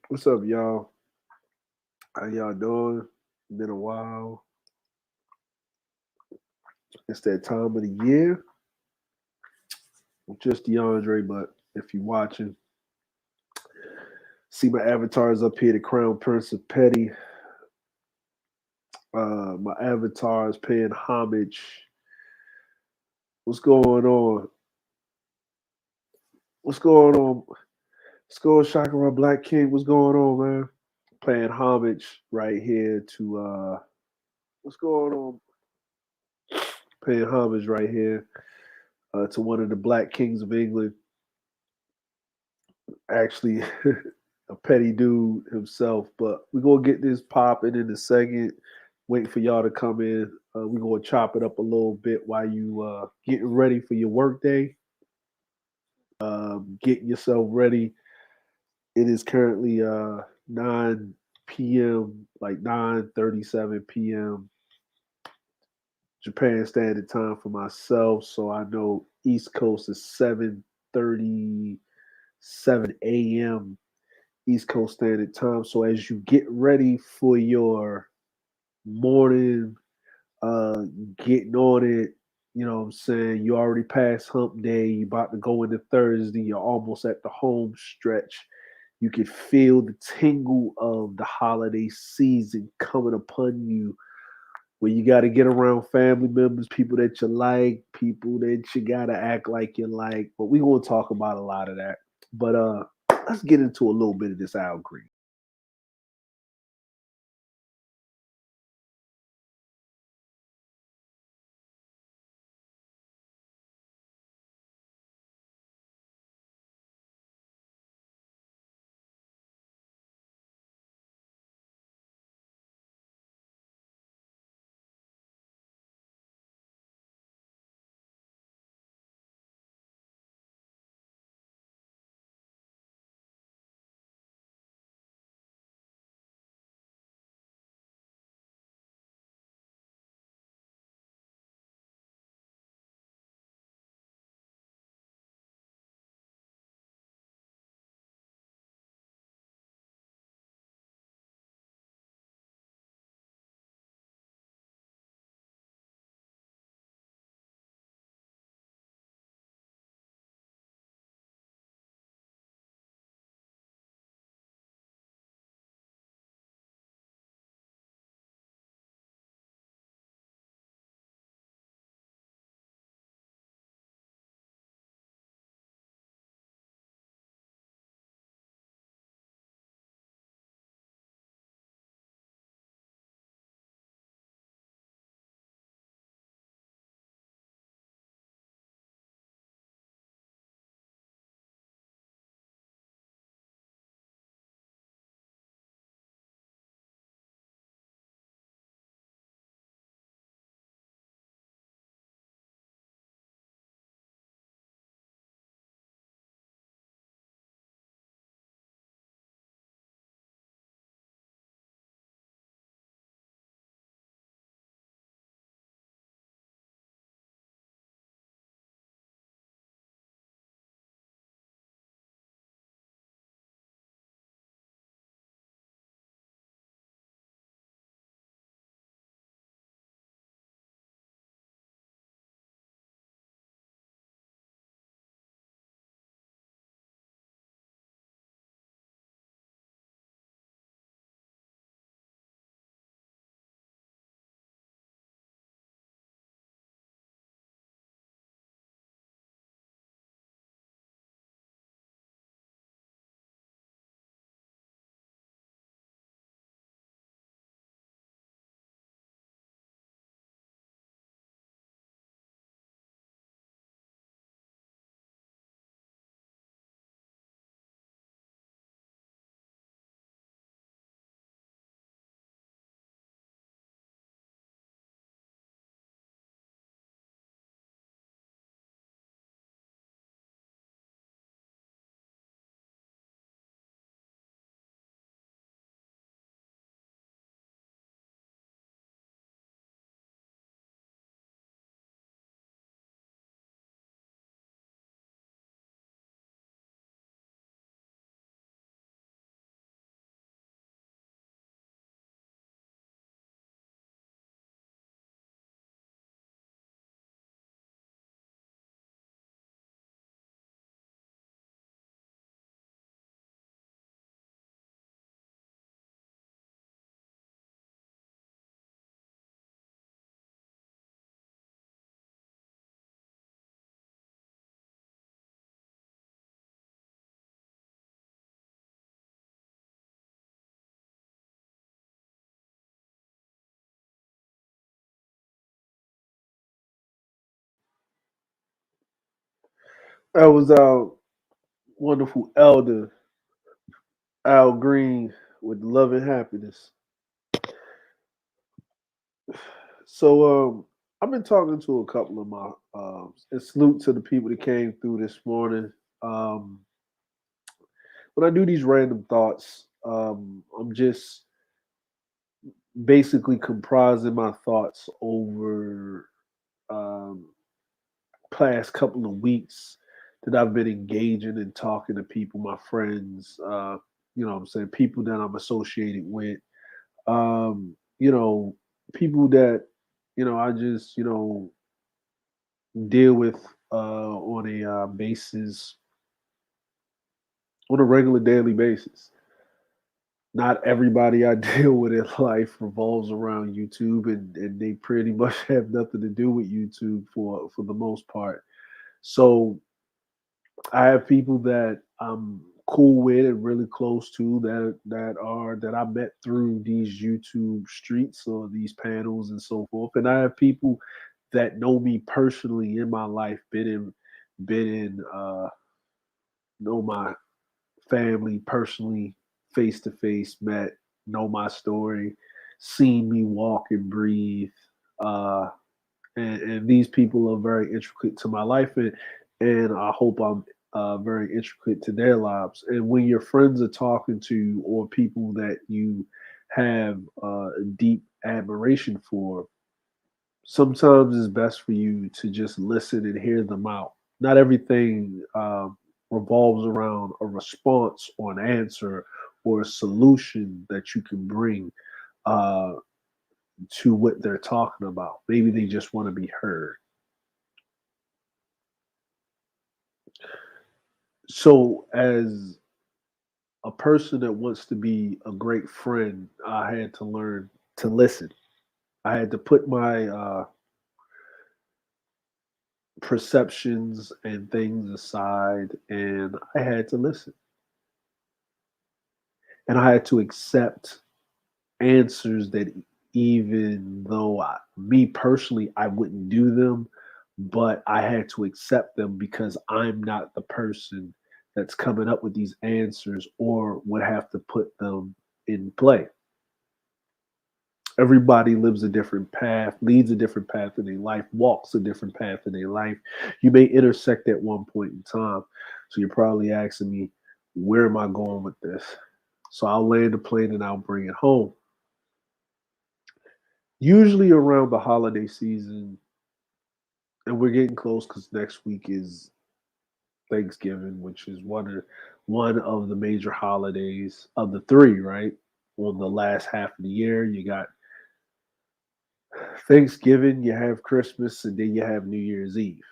What's up, y'all? How y'all doing? Been a while. It's that time of the year. I'm just DeAndre, but if you're watching, see my avatars up here, the Crown Prince of Petty. My avatar is paying homage. What's going on? What's going on? What's going on, Shakira Black King? What's going on, man? Paying homage right here to what's going on? Paying homage right here to one of the Black Kings of England. Actually, a petty dude himself. But we're gonna get this popping in a second. Waiting for y'all to come in. We're gonna chop it up a little bit while you getting ready for your workday. Getting yourself ready. It is currently 9 p.m., like 9:37 p.m. Japan Standard Time for myself. So I know East Coast is 7:37 a.m. East Coast Standard Time. So as you get ready for your morning, getting on it, you know what I'm saying? You already passed hump day, you about to go into Thursday, you're almost at the home stretch. You can feel the tingle of the holiday season coming upon you where you got to get around family members, people that you like, people that you got to act like you like. But we're going to talk about a lot of that. But let's get into a little bit of this Al Green. That was our wonderful elder Al Green with Love and Happiness. So I've been talking to a couple of my and salute to the people that came through this morning. Um, when I do these random thoughts, I'm just basically comprising my thoughts over um, past couple of weeks that I've been engaging and talking to people, my friends, you know what I'm saying, people that I'm associated with, you know, people that, I just, deal with on a basis, on a regular daily basis. Not everybody I deal with in life revolves around YouTube, and they pretty much have nothing to do with YouTube for the most part. So I have people that I'm cool with and really close to that I met through these YouTube streets or these panels and so forth. And I have people that know me personally in my life, been in know my family personally, face to face, met, know my story, seen me walk and breathe. Uh and these people are very intricate to my life, and I hope I'm very intricate to their lives. And when your friends are talking to you or people that you have deep admiration for, sometimes it's best for you to just listen and hear them out. Not everything revolves around a response or an answer or a solution that you can bring uh, to what they're talking about. Maybe they just want to be heard. So, as a person that wants to be a great friend, I had to learn to listen. I had to put my perceptions and things aside, and I had to listen. And I had to accept answers that, even though me personally, I wouldn't do them, but I had to accept them because I'm not the person that's coming up with these answers or would have to put them in play. Everybody lives a different path, leads a different path in their life, walks a different path in their life. You may intersect at one point in time. So you're probably asking me, where am I going with this? So I'll land the plane and I'll bring it home. Usually around the holiday season, and we're getting close because next week is Thanksgiving, which is one of the major holidays of the three, right? On the last half of the year, you got Thanksgiving, you have Christmas, and then you have New Year's Eve.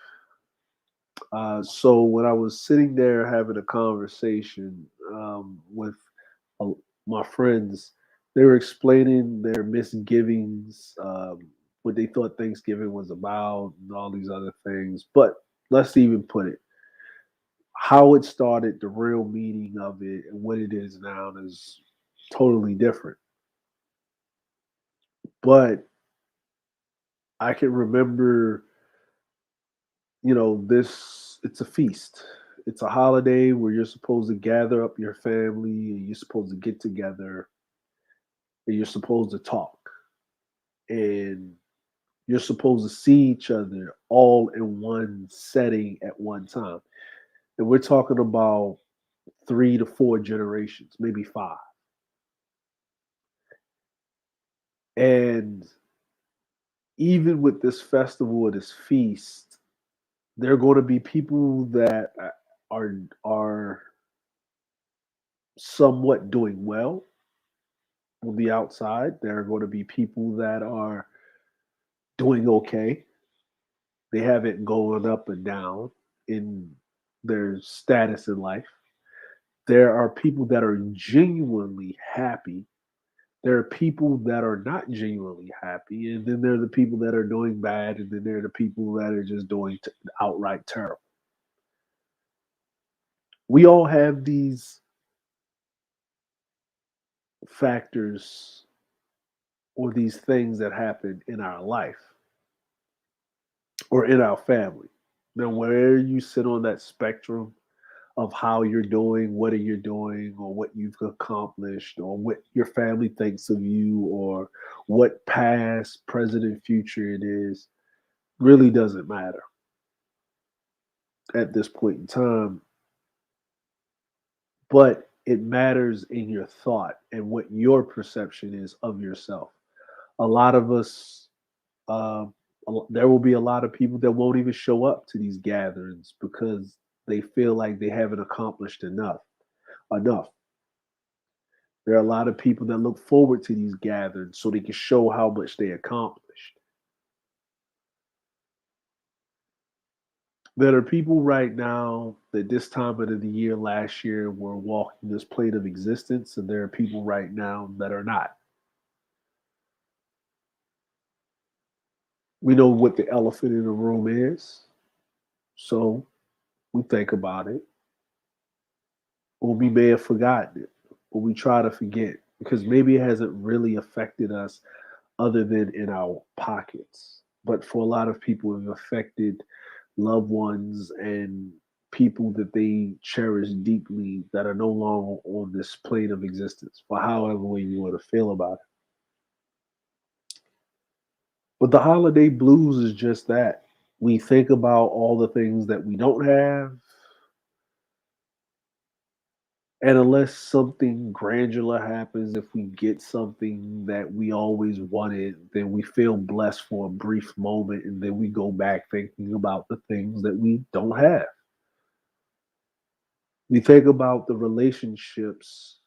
So when I was sitting there having a conversation with uh, my friends, they were explaining their misgivings, what they thought Thanksgiving was about, and all these other things. But let's even put it, how it started, the real meaning of it, and what it is now is totally different. But I can remember, this, it's a feast. It's a holiday where you're supposed to gather up your family and you're supposed to get together and you're supposed to talk and you're supposed to see each other all in one setting at one time. And we're talking about 3 to 4 generations, maybe five. And even with this festival or this feast, there are going to be people that are somewhat doing well on the outside. There are going to be people that are doing okay. They haven't gone up and down in their status in life. There are people that are genuinely happy. There are people that are not genuinely happy. And then there are the people that are doing bad. And then there are the people that are just doing outright terrible. We all have these factors or these things that happen in our life or in our family. Now, where you sit on that spectrum of how you're doing, what are you doing, or what you've accomplished, or what your family thinks of you, or what past, present, and future it is, really doesn't matter at this point in time. But it matters in your thought and what your perception is of yourself. A lot of us, uh, there will be a lot of people that won't even show up to these gatherings because they feel like they haven't accomplished enough. There are a lot of people that look forward to these gatherings so they can show how much they accomplished. There are people right now that this time of the year last year were walking this plane of existence, and there are people right now that are not. We know what the elephant in the room is, so we think about it, or we may have forgotten it, or we try to forget because maybe it hasn't really affected us other than in our pockets. But for a lot of people, it affected loved ones and people that they cherish deeply that are no longer on this plane of existence, for however way you want to feel about it. But the holiday blues is just that. We think about all the things that we don't have, and unless something granular happens, if we get something that we always wanted, then we feel blessed for a brief moment, and then we go back thinking about the things that we don't have. We think about the relationships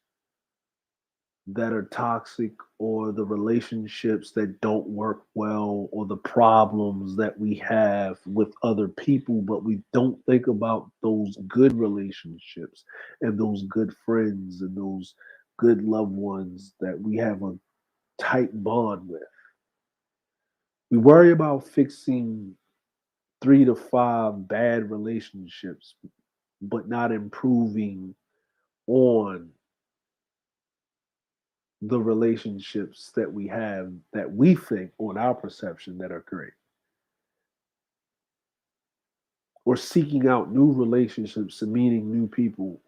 that are toxic, or the relationships that don't work well, or the problems that we have with other people, but we don't think about those good relationships and those good friends and those good loved ones that we have a tight bond with. We worry about fixing 3 to 5 bad relationships, but not improving on the relationships that we have that we think on our perception that are great, or seeking out new relationships and meeting new people,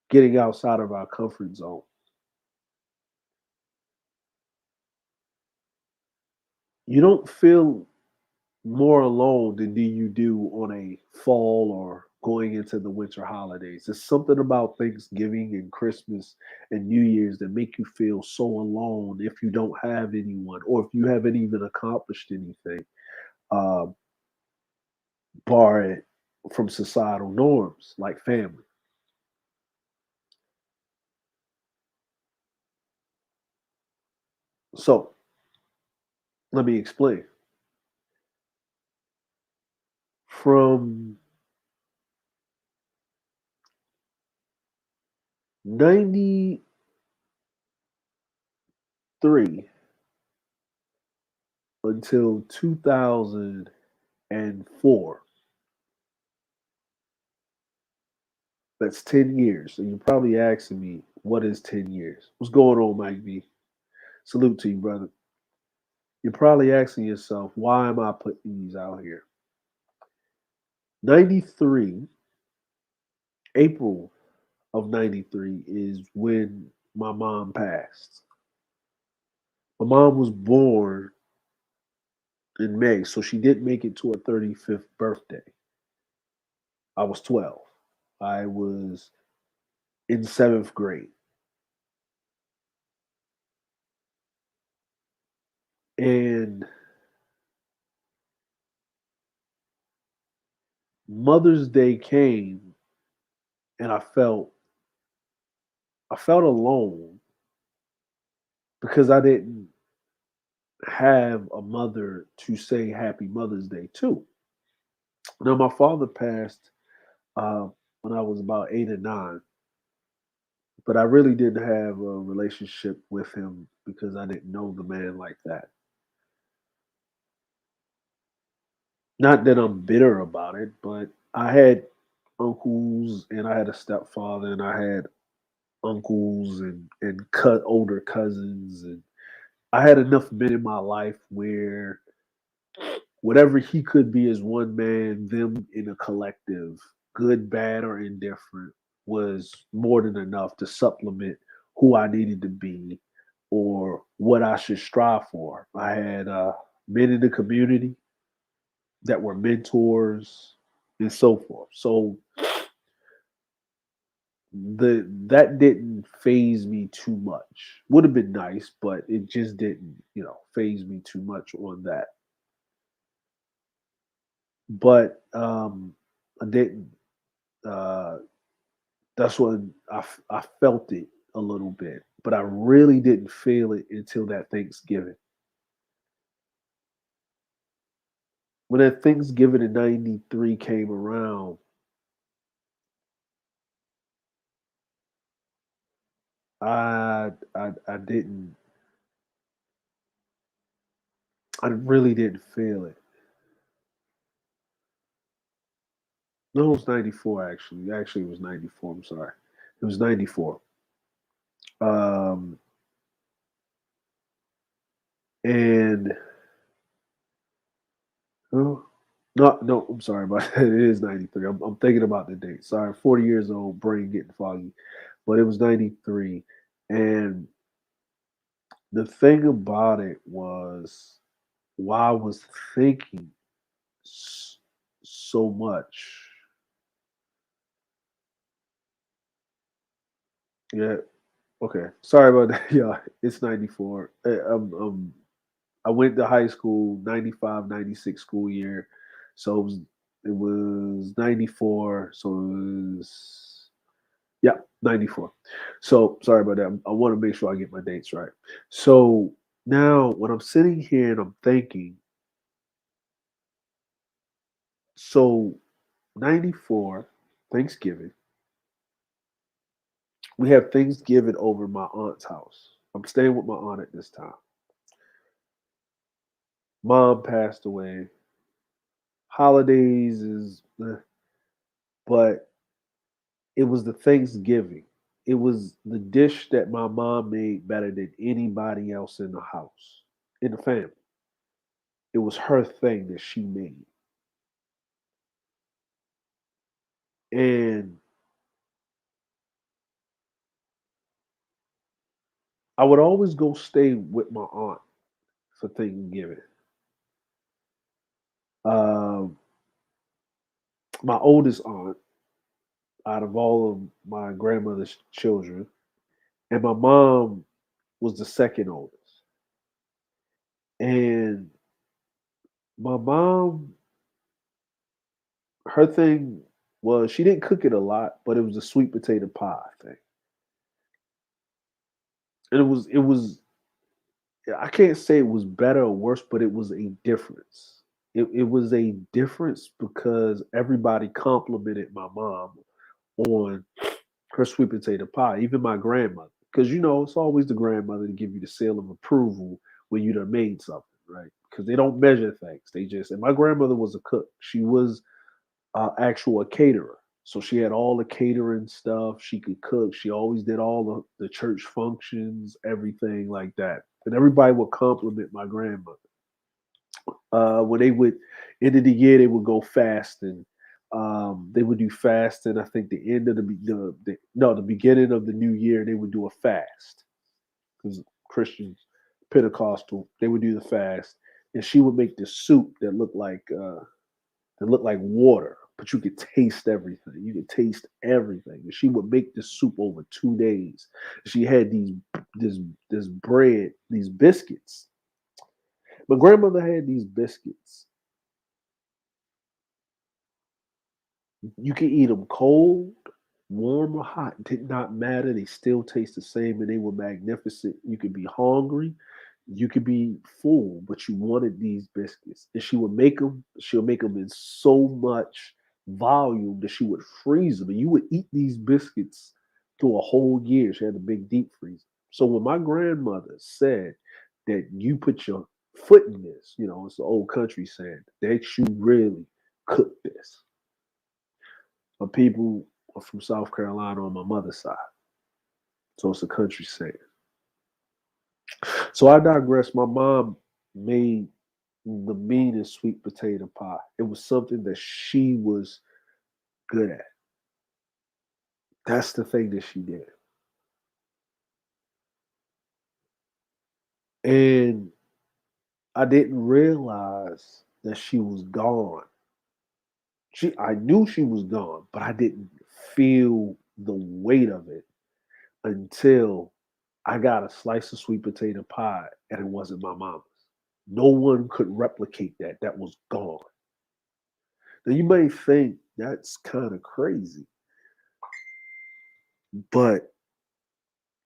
getting outside of our comfort zone. You don't feel more alone than do you do on a fall or going into the winter holidays. There's something about Thanksgiving and Christmas and New Year's that make you feel so alone if you don't have anyone, or if you haven't even accomplished anything. Uh, bar it from societal norms like family. So let me explain. From 93 until 2004, that's 10 years. And you're probably asking me, what is 10 years? What's going on, Mike B? Salute to you, brother. You're probably asking yourself, why am I putting these out here? 93, April of 93 is when my mom passed. My mom was born in May, so she didn't make it to her 35th birthday. I was 12. I was in seventh grade. And Mother's Day came, and I felt alone because I didn't have a mother to say Happy Mother's Day to. Now my father passed uh, when I was about 8 or 9, but I really didn't have a relationship with him because I didn't know the man like that. Not that I'm bitter about it, but I had uncles and I had a stepfather and I had uncles and cut older cousins, and I had enough men in my life where whatever he could be as one man, them in a collective, good, bad, or indifferent, was more than enough to supplement who I needed to be or what I should strive for. I had men in the community that were mentors and so forth. So that didn't phase me too much. Would have been nice, but it just didn't, phase me too much on that. But I didn't. Uh, that's when I felt it a little bit, but I really didn't feel it until that Thanksgiving. When that Thanksgiving in '93 came around, I didn't. I really didn't feel it. No, it was '94 actually. Actually, it was '94. I'm sorry. It was '94. Um, and oh, no, no, I'm sorry about that. It is '93. I'm thinking about the date. Sorry, 40 years old, brain getting foggy. But it was '93. And the thing about it was, while I was thinking so much, yeah, okay. Sorry about that. Yeah, it's '94. I went to high school 95, 96 school year. So it was '94. So it was, yeah, '94. So sorry about that. I want to make sure I get my dates right. So now when I'm sitting here and I'm thinking, so '94, Thanksgiving, we have Thanksgiving over my aunt's house. I'm staying with my aunt at this time. Mom passed away. Holidays is, but it was the Thanksgiving. It was the dish that my mom made better than anybody else in the house, in the family. It was her thing that she made. And I would always go stay with my aunt for Thanksgiving. Um, my oldest aunt, out of all of my grandmother's children, and my mom was the second oldest. And my mom, her thing was she didn't cook it a lot, but it was a sweet potato pie thing. And it was I can't say it was better or worse, but it was a difference. It was a difference because everybody complimented my mom on her sweet potato pie, even my grandmother. Because it's always the grandmother to give you the seal of approval when you done made something, right? Because they don't measure things. They just, and my grandmother was a cook. She was actual a caterer. So she had all the catering stuff. She could cook. She always did all the church functions, everything like that. And everybody would compliment my grandmother. When they would end of the year, they would go fasting. They would do fasting. I think the end of the beginning of the new year, they would do a fast because Christians, Pentecostal, they would do the fast, and she would make this soup that looked like water, but you could taste everything. You could taste everything. And she would make this soup over 2 days. She had this this bread, these biscuits. My grandmother had these biscuits. You could eat them cold, warm, or hot. Did not matter. They still taste the same, and they were magnificent. You could be hungry, you could be full, but you wanted these biscuits. And she would make them. She'll make them in so much volume that she would freeze them, and you would eat these biscuits through a whole year. She had a big deep freezer. So when my grandmother said that you put your foot in this, it's the old country saying that you really cooked this. My people are from South Carolina on my mother's side. So it's a country saying. So I digress. My mom made the meanest sweet potato pie. It was something that she was good at. That's the thing that she did. And I didn't realize that she was gone. I knew she was gone, but I didn't feel the weight of it until I got a slice of sweet potato pie and it wasn't my mama's. No one could replicate that. That was gone. Now you may think that's kind of crazy, but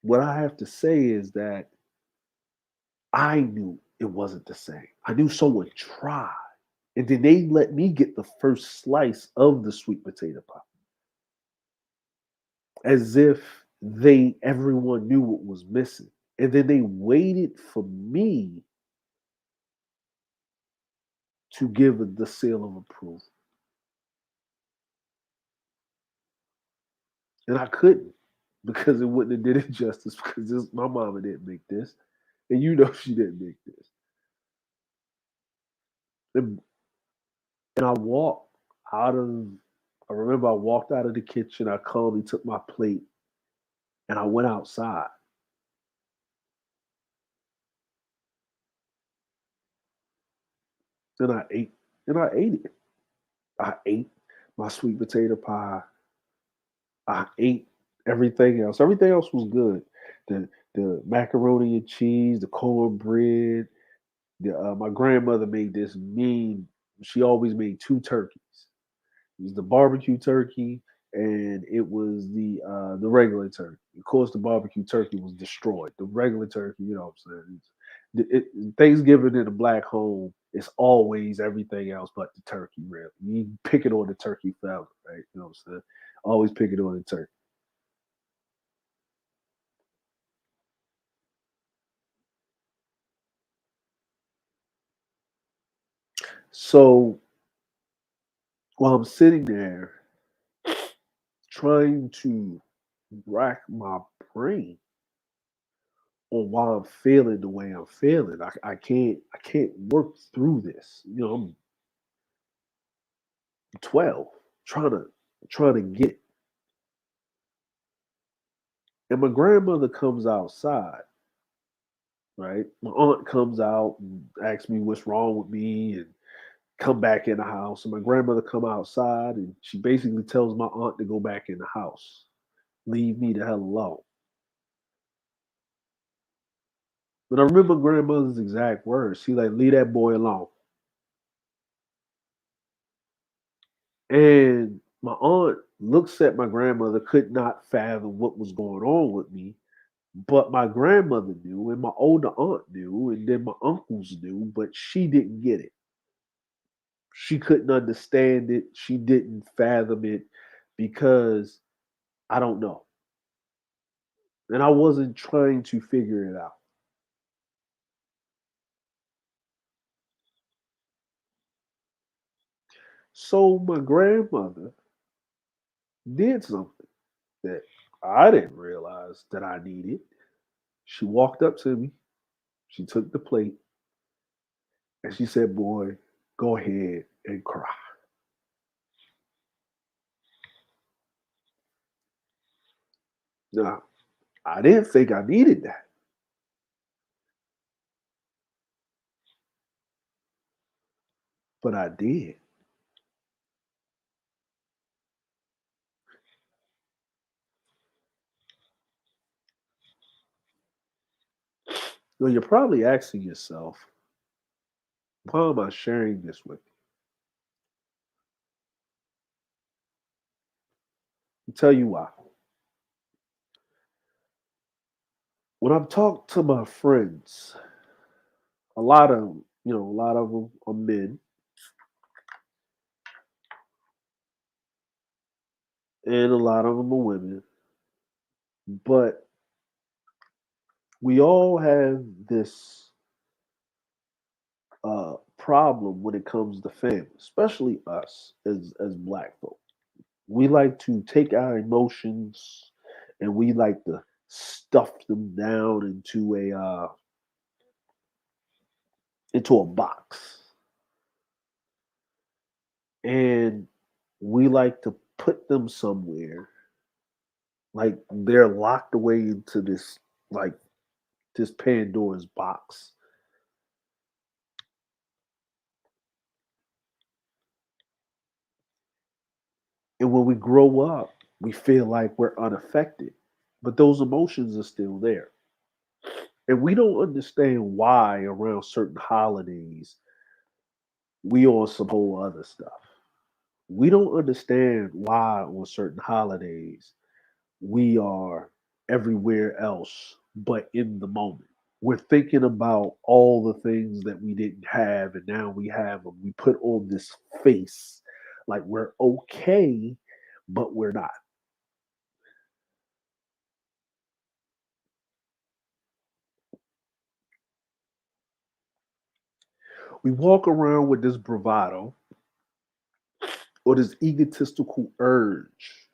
what I have to say is that I knew it wasn't the same. I knew someone tried. And then they let me get the first slice of the sweet potato pie as if they everyone knew what was missing. And then they waited for me to give the seal of approval. And I couldn't because it wouldn't have did it justice because my mama didn't make this. And you know she didn't make this. And, and I walked out of I remember I walked out of the kitchen, I calmly took my plate and I went outside and I ate it. I ate my sweet potato pie. I ate everything else. Everything else was good. The macaroni and cheese, the cornbread. My grandmother made this mean. She always made two turkeys. It was the barbecue turkey and it was the regular turkey. Of course, the barbecue turkey was destroyed. The regular turkey, you know what I'm saying? Thanksgiving in a black home is always everything else but the turkey. Really, you pick it on the turkey feather, right? You know what I'm saying? Always pick it on the turkey. So while I'm sitting there trying to rack my brain on why I'm feeling the way I'm feeling, I can't work through this. You know, I'm 12, trying to get it. And my grandmother comes outside, right? My aunt comes out and asks me what's wrong with me and come back in the house. And my grandmother come outside and she basically tells my aunt to go back in the house. Leave me the hell alone. But I remember grandmother's exact words. She like, leave that boy alone. And my aunt looks at my grandmother, could not fathom what was going on with me. But my grandmother knew, and my older aunt knew, and then my uncles knew, but she didn't get it. She couldn't understand it. She didn't fathom it because I don't know. And I wasn't trying to figure it out. So my grandmother did something that I didn't realize that I needed. She walked up to me, she took the plate, and she said, boy, go ahead and cry. Now, I didn't think I needed that, but I did. Well, you're probably asking yourself, why am I sharing this with you? I'll tell you why. When I've talked to my friends, a lot of them are men, and a lot of them are women, but we all have this problem when it comes to family, especially us as black folk. We like to take our emotions and we like to stuff them down into a box. And we like to put them somewhere, like they're locked away into this, like this Pandora's box. And when we grow up, we feel like we're unaffected, but those emotions are still there. And we don't understand why around certain holidays we on some whole other stuff. We don't understand why on certain holidays we are everywhere else but in the moment. We're thinking about all the things that we didn't have and now we have them. We put on this face like we're okay, but we're not. We walk around with this bravado or this egotistical urge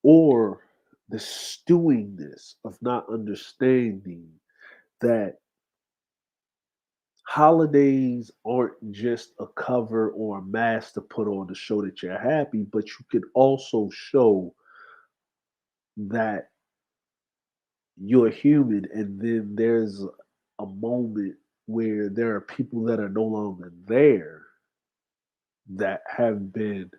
or the stewingness of not understanding that holidays aren't just a cover or a mask to put on to show that you're happy, but you can also show that you're human. And then there's a moment where there are people that are no longer there that have been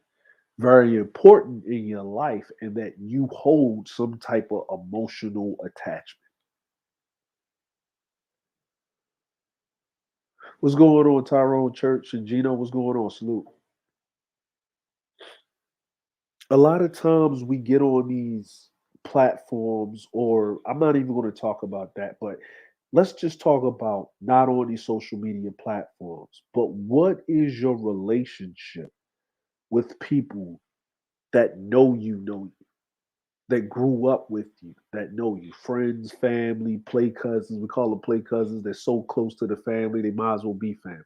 very important in your life and that you hold some type of emotional attachment. What's going on, Tyrone Church and Gino? What's going on, Salute? A lot of times we get on these platforms, or I'm not even going to talk about that, but let's just talk about not on these social media platforms, but what is your relationship with people that know you, that grew up with you, that know you, friends, family, play cousins. We call them play cousins. They're so close to the family, they might as well be family.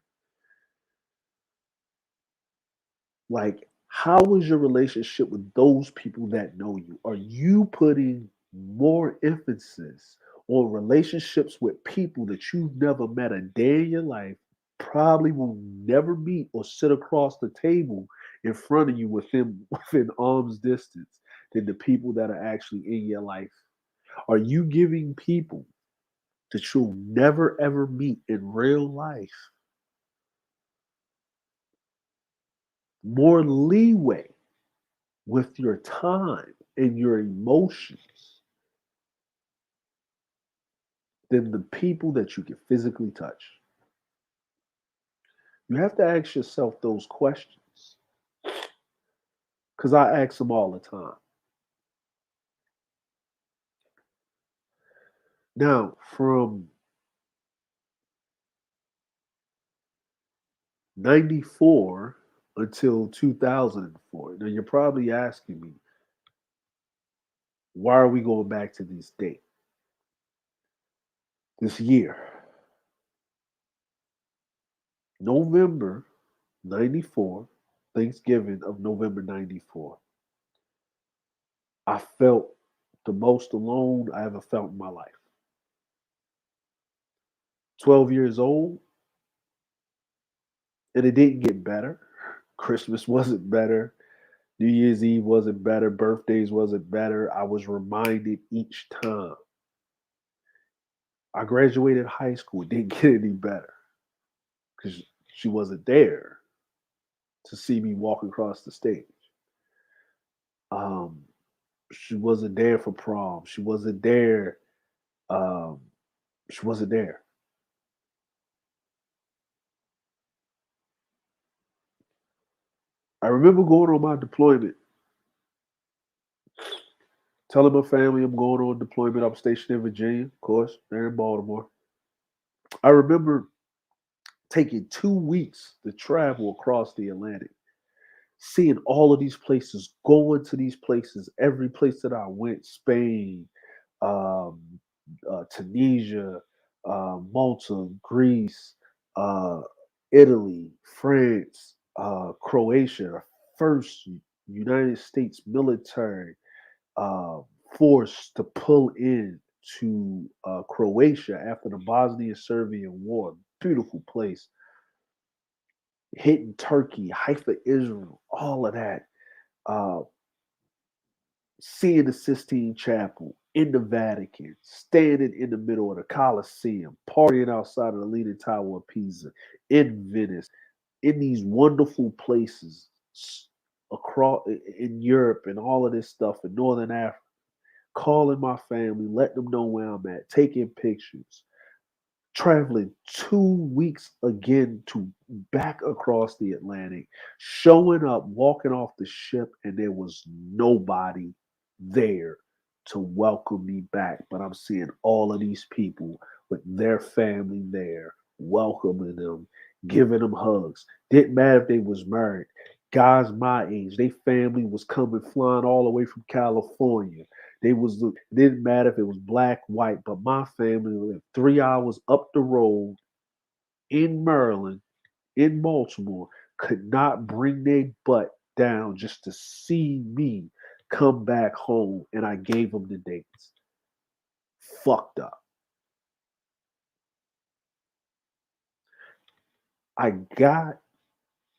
Like, how is your relationship with those people that know you? Are you putting more emphasis on relationships with people that you've never met a day in your life, probably will never meet or sit across the table in front of you within arm's distance, than the people that are actually in your life? Are you giving people that you'll never ever meet in real life more leeway with your time and your emotions than the people that you can physically touch? You have to ask yourself those questions because I ask them all the time. Now, from 94 until 2004, now you're probably asking me, why are we going back to this date, this year? November 94, Thanksgiving of November 94, I felt the most alone I ever felt in my life. 12 years old, and it didn't get better. Christmas wasn't better. New Year's Eve wasn't better. Birthdays wasn't better. I was reminded each time. I graduated high school. It didn't get any better because she wasn't there to see me walk across the stage. Um, she wasn't there for prom. She wasn't there. Um, she wasn't there. I remember going on my deployment, telling my family I'm going on deployment. I'm stationed in Virginia, of course, there in Baltimore. I remember taking 2 weeks to travel across the Atlantic, seeing all of these places, going to these places, every place that I went, Spain, um, Tunisia, Malta, Greece, uh, Italy, France, Croatia, first United States military uh, force to pull in to Croatia after the Bosnian Serbian War. Beautiful place. hitting Turkey, Haifa, Israel, all of that. Uh, Seeing the Sistine Chapel in the Vatican, standing in the middle of the Colosseum, partying outside of the Leaning Tower of Pisa, in Venice, in these wonderful places across in Europe and all of this stuff in Northern Africa, calling my family, letting them know where I'm at, taking pictures, traveling 2 weeks again to back across the Atlantic, showing up, walking off the ship, and there was nobody there to welcome me back. But I'm seeing all of these people with their family there, welcoming them, giving them hugs. Didn't matter if they was married. Guys my age, they family was coming flying all the way from California. They was it didn't matter if it was black, white, but my family lived 3 hours up the road in Maryland, in Baltimore, could not bring their butt down just to see me come back home, and I gave them the dates. Fucked up. I got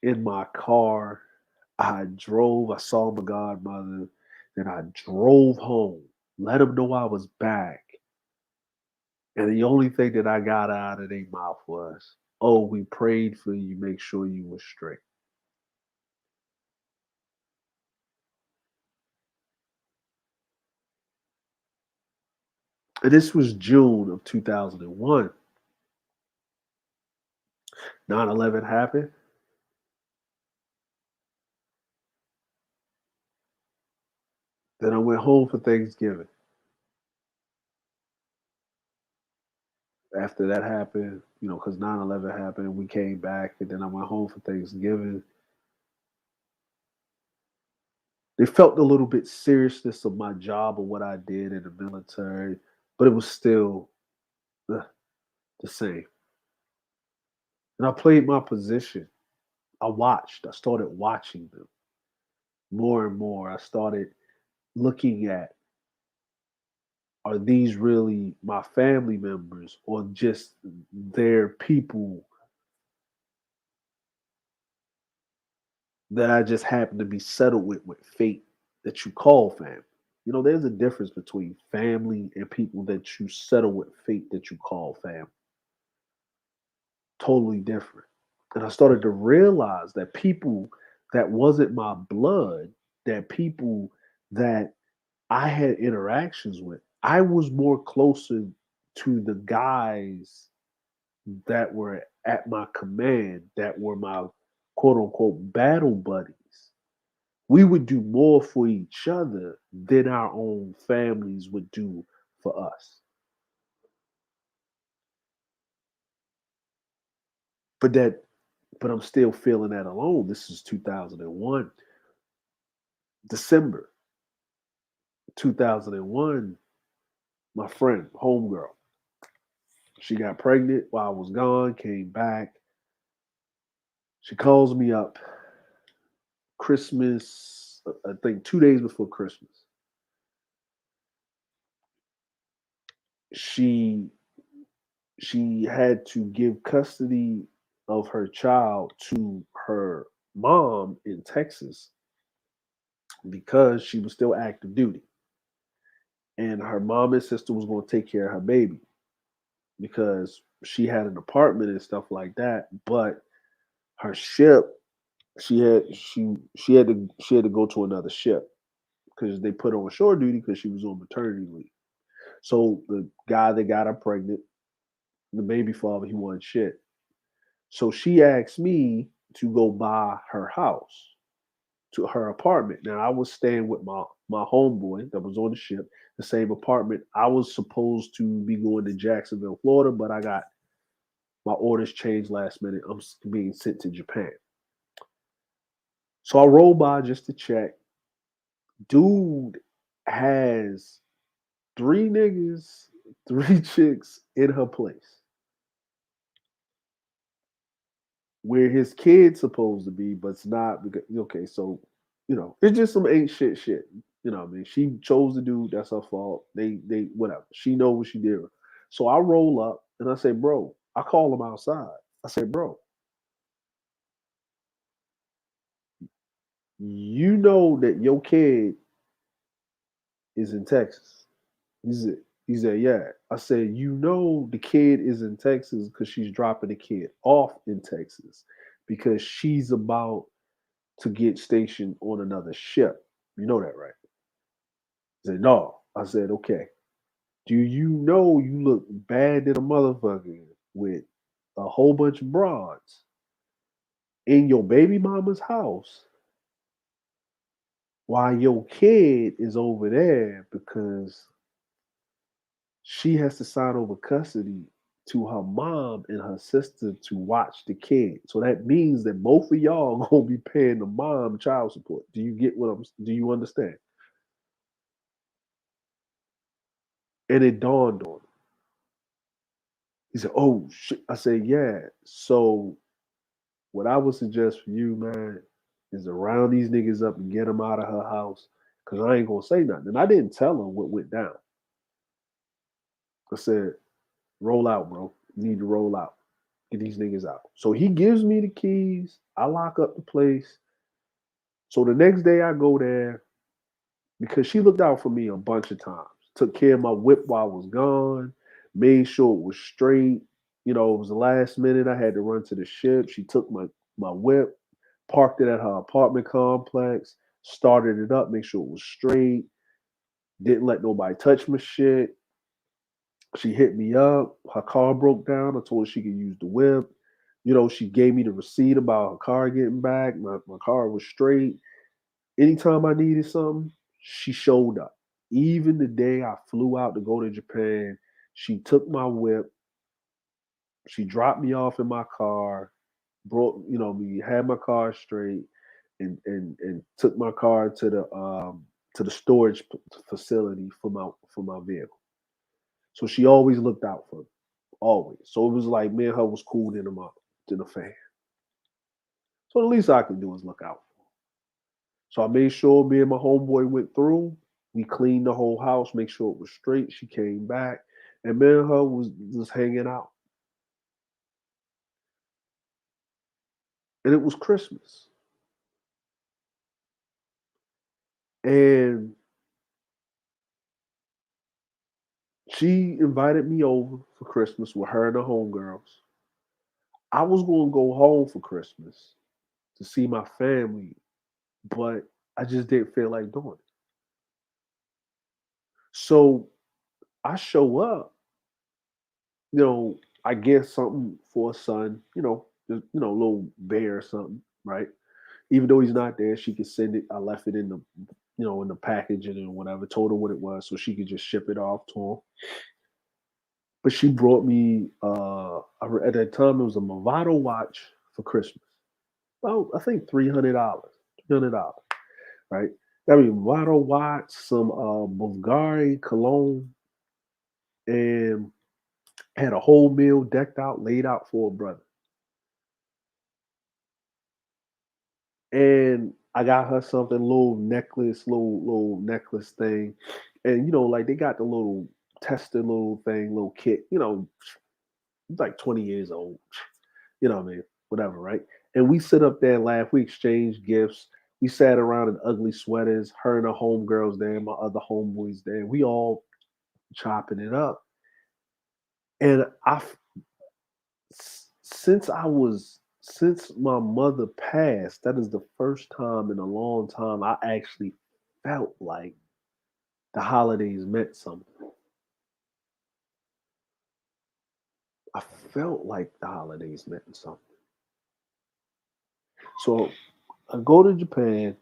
in my car. I drove. I saw my godmother. Then I drove home. Let them know I was back. And the only thing that I got out of their mouth was, "Oh, we prayed for you. Make sure you were straight." And this was June of 2001. 9/11 happened. Then I went home for Thanksgiving. After that happened, because 9/11 happened, we came back, and then I went home for Thanksgiving. They felt a little bit seriousness of my job or what I did in the military, but it was still the, the same. And I played my position. I watched. I started watching them more and more. I started looking at, are these really my family members or just their people that I just happen to be settled with fate that you call family? There's a difference between family and people that you settle with fate that you call family. Totally different. And I started to realize that people that wasn't my blood, that people that I had interactions with, I was more closer to the guys that were at my command, that were my quote unquote battle buddies. We would do more for each other than our own families would do for us. But I'm still feeling that alone. This is 2001, December 2001. My friend, homegirl, she got pregnant while I was gone, came back. She calls me up Christmas, I think 2 days before Christmas. She she had to give custody of her child to her mom in Texas because she was still active duty. And her mom and sister was going to take care of her baby because she had an apartment and stuff like that. But her ship, she had to go to another ship because they put her on shore duty because she was on maternity leave. So the guy that got her pregnant, the baby father, he wanted shit. So she asked me to go by her house, to her apartment. Now I was staying with my homeboy that was on the ship, the same apartment. I was supposed to be going to Jacksonville, Florida, but I got my orders changed last minute. I'm being sent to Japan. So I rolled by just to check. Dude has three niggas, three chicks in her place where his kid's supposed to be, but it's not because okay, so it's just some ain't shit. What I mean? She chose the dude, that's her fault. They whatever. She know what she did. So I roll up and I say, bro, I call him outside. I say, bro, You know that your kid is in Texas. He said, yeah. I said, you know the kid is in Texas because she's dropping the kid off in Texas because she's about to get stationed on another ship. You know that, right? He said, no. I said, okay. Do you know you look bad than a motherfucker with a whole bunch of broads in your baby mama's house while your kid is over there because she has to sign over custody to her mom and her sister to watch the kid. So that means that both of y'all gonna be paying the mom child support. Do you get what I'm? Do you understand? And it dawned on him. He said, "Oh shit!" I said, "Yeah." So what I would suggest for you, man, is to round these niggas up and get them out of her house. Cause I ain't gonna say nothing. And I didn't tell him what went down. I said, roll out, bro. You need to roll out. Get these niggas out. So he gives me the keys. I lock up the place. So the next day I go there because she looked out for me a bunch of times. Took care of my whip while I was gone, made sure it was straight. You know, it was the last minute. I had to run to the ship. She took my whip, parked it at her apartment complex, started it up, make sure it was straight, didn't let nobody touch my shit. She hit me up. Her car broke down. I told her she could use the whip. You know, she gave me the receipt about her car getting back. My car was straight. Anytime I needed something, she showed up. Even the day I flew out to go to Japan, she took my whip. She dropped me off in my car, brought, you know, we had my car straight, and took my car to the storage facility for my vehicle. So she always looked out for me, always. So it was like me and her was cool than a fan. So the least I could do is look out. So I made sure me and my homeboy went through. We cleaned the whole house, make sure it was straight. She came back, and me and her was just hanging out. And it was Christmas. And she invited me over for Christmas with her and the homegirls. I was going to go home for Christmas to see my family, but I just didn't feel like doing it. So I show up, you know, I get something for a son, just, a little bear or something, right? Even though he's not there, she could send it. I left it in the packaging and whatever. Told her what it was, so she could just ship it off to him. But she brought me at that time it was a Movado watch for Christmas. Well, I think $300, $300, right? Got me a Movado watch, some Bulgari cologne, and had a whole meal decked out, laid out for a brother. And I got her something, little necklace thing, and like they got the little tester little thing, little kit. It's like 20 years old. You know what I mean? Whatever, right? And we sit up there and laugh. We exchange gifts. We sat around in ugly sweaters. Her and her homegirls there, my other homeboys there. We all chopping it up. And since my mother passed, that is the first time in a long time I actually felt like the holidays meant something. I felt like the holidays meant something. So I go to Japan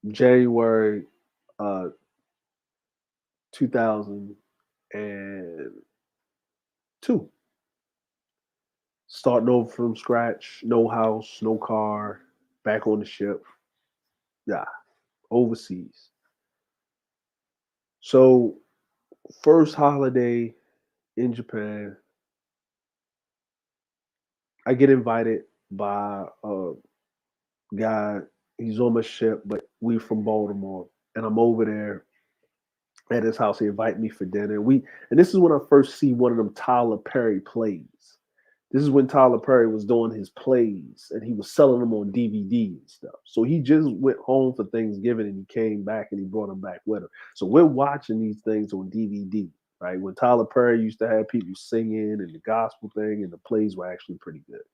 January uh 2002. Starting over from scratch, no house, no car, back on the ship. Yeah, overseas. So first holiday in Japan, I get invited by a guy. He's on my ship, but we from Baltimore, and I'm over there at his house. He invited me for dinner. And this is when I first see one of them Tyler Perry plays. This is when Tyler Perry was doing his plays and he was selling them on DVD and stuff. So he just went home for Thanksgiving and he came back and he brought them back with him. So we're watching these things on DVD, right? When Tyler Perry used to have people singing and the gospel thing, and the plays were actually pretty good.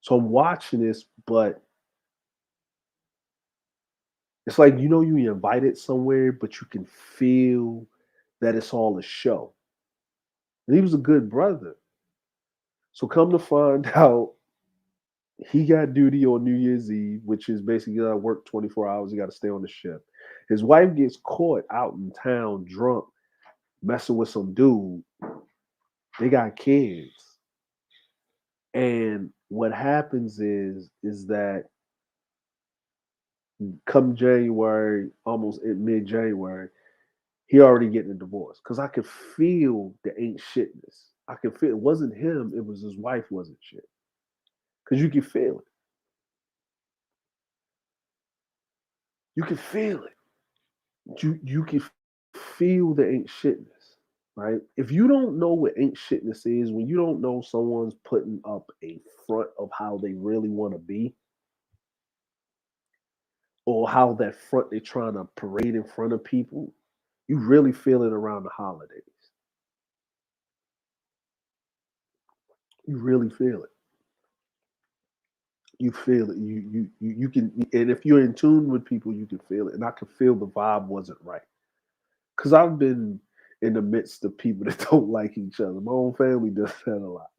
So I'm watching this, but it's like, you invited somewhere, but you can feel that it's all a show. And he was a good brother. So come to find out, he got duty on New Year's Eve, which is basically, you got to work 24 hours. You got to stay on the ship. His wife gets caught out in town drunk, messing with some dude. They got kids. And what happens is that come January, almost in mid-January, he already getting a divorce. Because I could feel the ain't shitness. I could feel it wasn't him, it was his wife wasn't shit. Because you can feel it. You can feel it. You can feel the ain't shitness, right? If you don't know what ain't shitness is, when you don't know someone's putting up a front of how they really want to be, or how that front they're trying to parade in front of people, you really feel it around the holidays. You really feel it. You feel it. You can, and if you're in tune with people, you can feel it. And I can feel the vibe wasn't right. Because I've been in the midst of people that don't like each other. My own family does that a lot.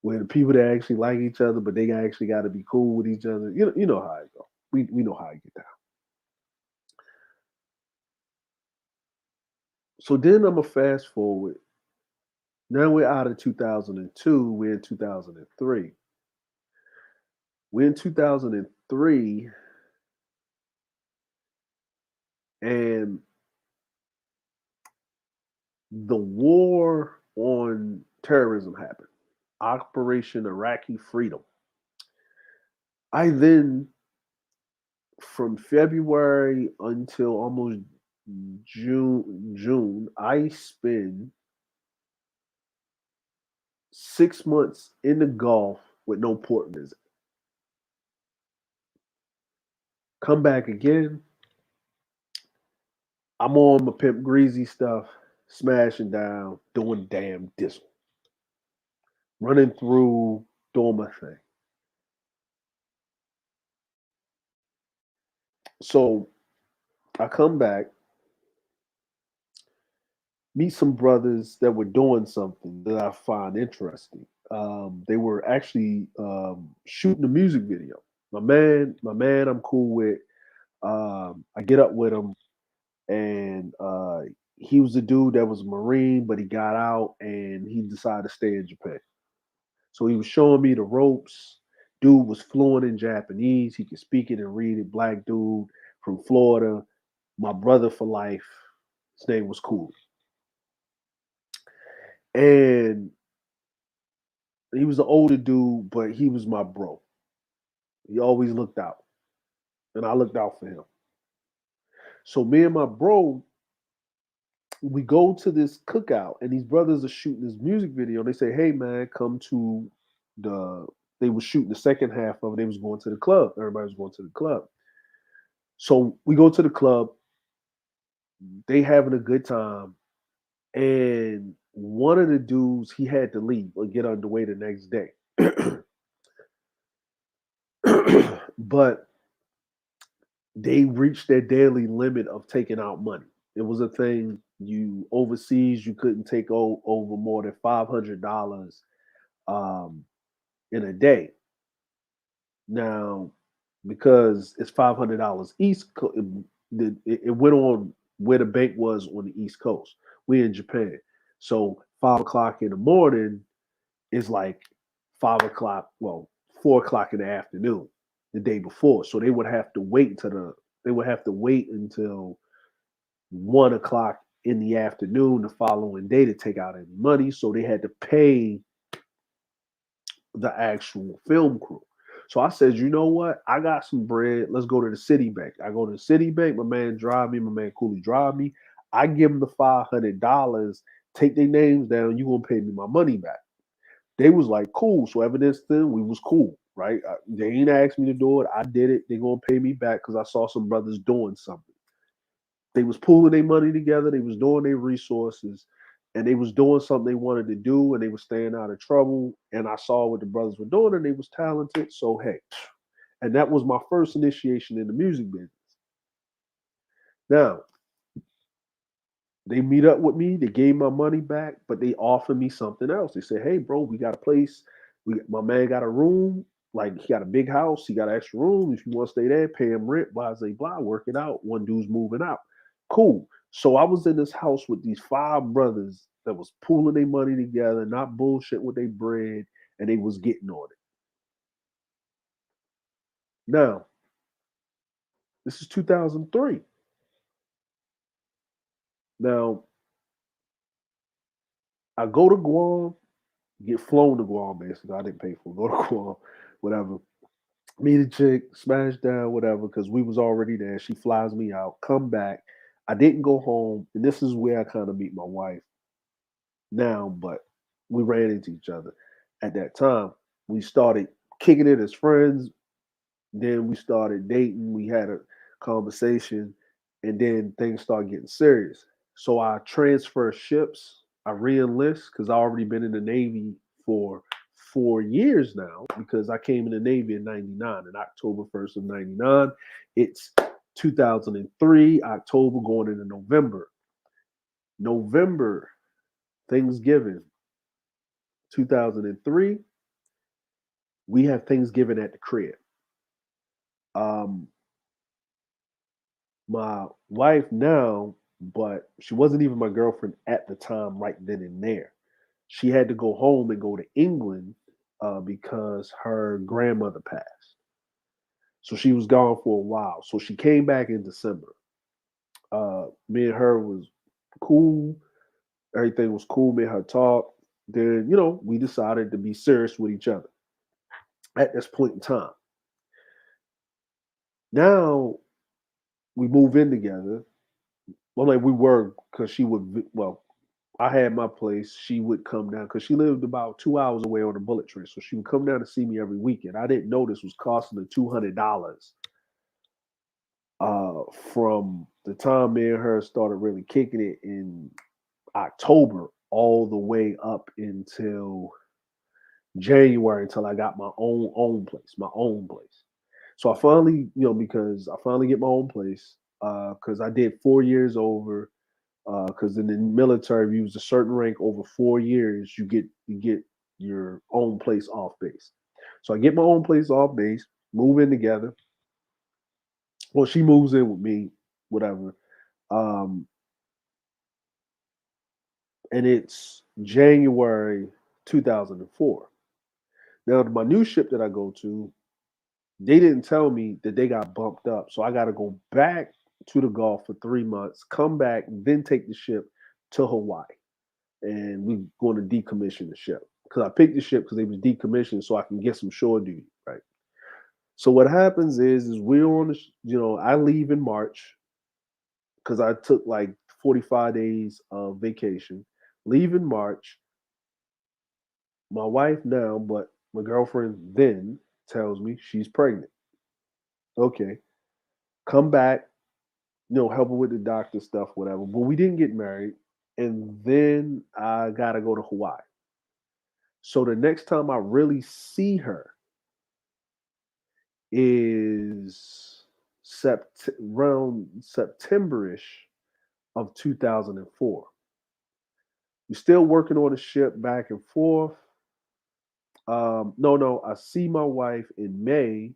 Where the people that actually like each other, but they actually got to be cool with each other. You know how it go. We know how it get down. So then I'm gonna fast forward. Now we're out of 2002. We're in 2003. We're in 2003, and the war on terrorism happened. Operation Iraqi Freedom. I then, from February until almost June, I spend 6 months in the Gulf with no port visit. Come back again. I'm on my Pimp Greasy stuff, smashing down, doing damn dizzle, running through, doing my thing. So I come back, meet some brothers that were doing something that I find interesting. They were actually shooting a music video. My man, I'm cool with. I get up with him, and he was a dude that was a Marine, but he got out and he decided to stay in Japan. So he was showing me the ropes. Dude was fluent in Japanese. He could speak it and read it. Black dude from Florida. My brother for life. His name was Cool. And he was an older dude, but he was my bro. He always looked out. And I looked out for him. So me and my bro, we go to this cookout, and these brothers are shooting this music video. They say, "Hey man, come to the." They were shooting the second half of it. They was going to the club. Everybody was going to the club. So we go to the club. They having a good time, and one of the dudes, he had to leave or get underway the next day. But they reached their daily limit of taking out money. It was a thing. You overseas, you couldn't take over more than $500 um, in a day. Now, because it's $500 it went on where the bank was on the East Coast. We in Japan, so 5 o'clock in the morning is like 5 o'clock. Well, 4 o'clock in the afternoon the day before. So they would have to wait until 1 o'clock in the afternoon the following day to take out any money. So they had to pay the actual film crew. So I said, you know what? I got some bread. Let's go to the Citibank. I go to the Citibank. My man drive me. My man Cooley drive me. I give them the $500. Take their names down. You gonna pay me my money back? They was like, cool. So ever since then, we was cool, right? They ain't asked me to do it. I did it. They gonna pay me back because I saw some brothers doing something. They was pooling their money together. They was doing their resources, and they was doing something they wanted to do, and they was staying out of trouble. And I saw what the brothers were doing, and they was talented. So hey, and that was my first initiation in the music business. Now they meet up with me. They gave my money back, but they offered me something else. They said, "Hey, bro, we got a place. My man got a room. Like he got a big house. He got an extra room. If you want to stay there, pay him rent. Blah blah blah. Work it out. One dude's moving out. Cool. So I was in this house with these five brothers that was pooling their money together, not bullshit with their bread, and they was getting on it. Now this is 2003. Now I go to Guam, get flown to Guam. Basically, I didn't pay for it. Go to Guam, whatever. Meet a chick, smash down, whatever, because we was already there. She flies me out, come back. I didn't go home, and this is where I kind of meet my wife now, but we ran into each other. At that time, we started kicking it as friends. Then we started dating. We had a conversation, and then things started getting serious. So I transfer ships. I re-enlist because I already been in the Navy for 4 years now because I came in the Navy in '99, in October 1st of '99. It's 2003, October going into November. November, Thanksgiving, 2003, we have Thanksgiving at the crib. Um, my wife now, but she wasn't even my girlfriend at the time, right then and there. She had to go home and go to England because her grandmother passed. So she was gone for a while. So she came back in December. Me and her was cool. Everything was cool. Me and her talk. Then, we decided to be serious with each other at this point in time. Now we move in together. Well, like we were, because she would, well, I had my place. She would come down because she lived about 2 hours away on a bullet train. So she would come down to see me every weekend. I didn't know this was costing her $200 from the time me and her started really kicking it in October all the way up until January until I got my own place, my own place. So I finally, because I finally get my own place because I did 4 years over because in the military, if you use a certain rank over 4 years, you get your own place off base. So I get my own place off base, move in together. Well, she moves in with me, whatever. Um, and it's January 2004. Now, my new ship that I go to, they didn't tell me that they got bumped up. So I got to go back to the Gulf for 3 months, come back, then take the ship to Hawaii. And we going to decommission the ship because I picked the ship because they was decommissioned so I can get some shore duty, right? So what happens is we're on the, I leave in March because I took like 45 days of vacation. Leave in March. My wife now, but my girlfriend then tells me she's pregnant. Okay, come back, help her with the doctor stuff, whatever. But we didn't get married, and then I gotta go to Hawaii. So the next time I really see her is around September-ish of 2004. We're still working on the ship back and forth. No, I see my wife in May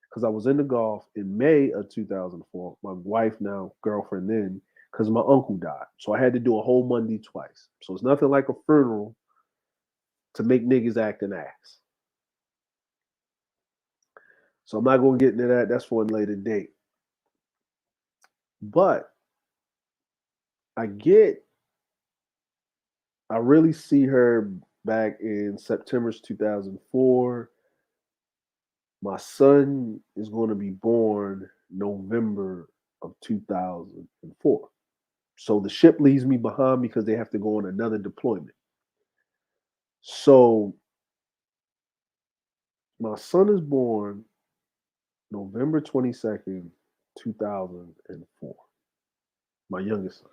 because I was in the Gulf in May of 2004. My wife now, girlfriend then, because my uncle died. So I had to do a whole Monday twice. So it's nothing like a funeral to make niggas act an ass. So I'm not going to get into that. That's for a later date. But I really see her back in September 2004. My son is going to be born November of 2004. So the ship leaves me behind because they have to go on another deployment. So My son is born November 22nd, 2004. My youngest son.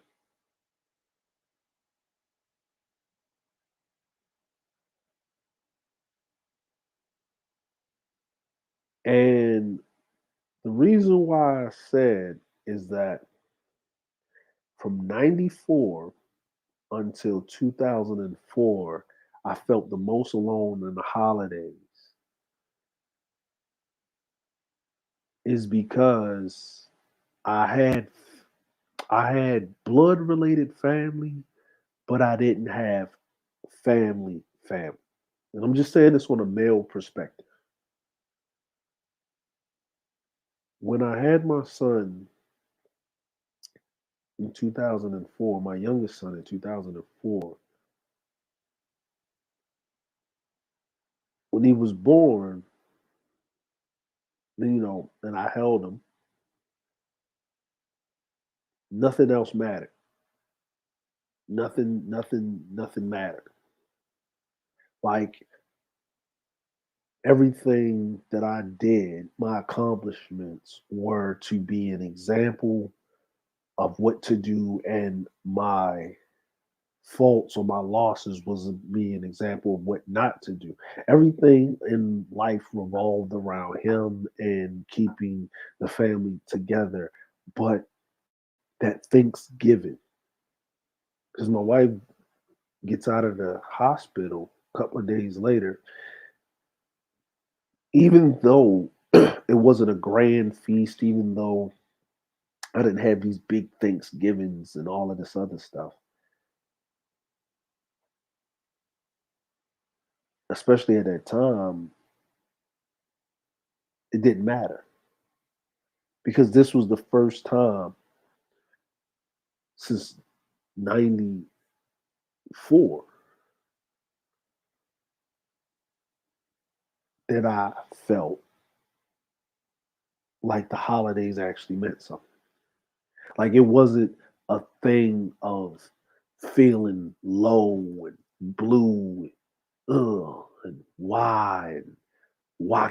And the reason why I said is that from 94 until 2004, I felt the most alone in the holidays is because I had I had blood related family, but I didn't have family. And I'm just saying this from a male perspective. When I had my son in 2004, my youngest son in 2004, when he was born, and I held him, nothing else mattered. Nothing mattered. Like everything that I did, my accomplishments were to be an example of what to do, and my faults or my losses was to be an example of what not to do. Everything in life revolved around him and keeping the family together. But that Thanksgiving, because my wife gets out of the hospital a couple of days later, even though it wasn't a grand feast, even though I didn't have these big Thanksgivings and all of this other stuff, especially at that time, it didn't matter because this was the first time since 94 that I felt like the holidays actually meant something. Like it wasn't a thing of feeling low and blue and why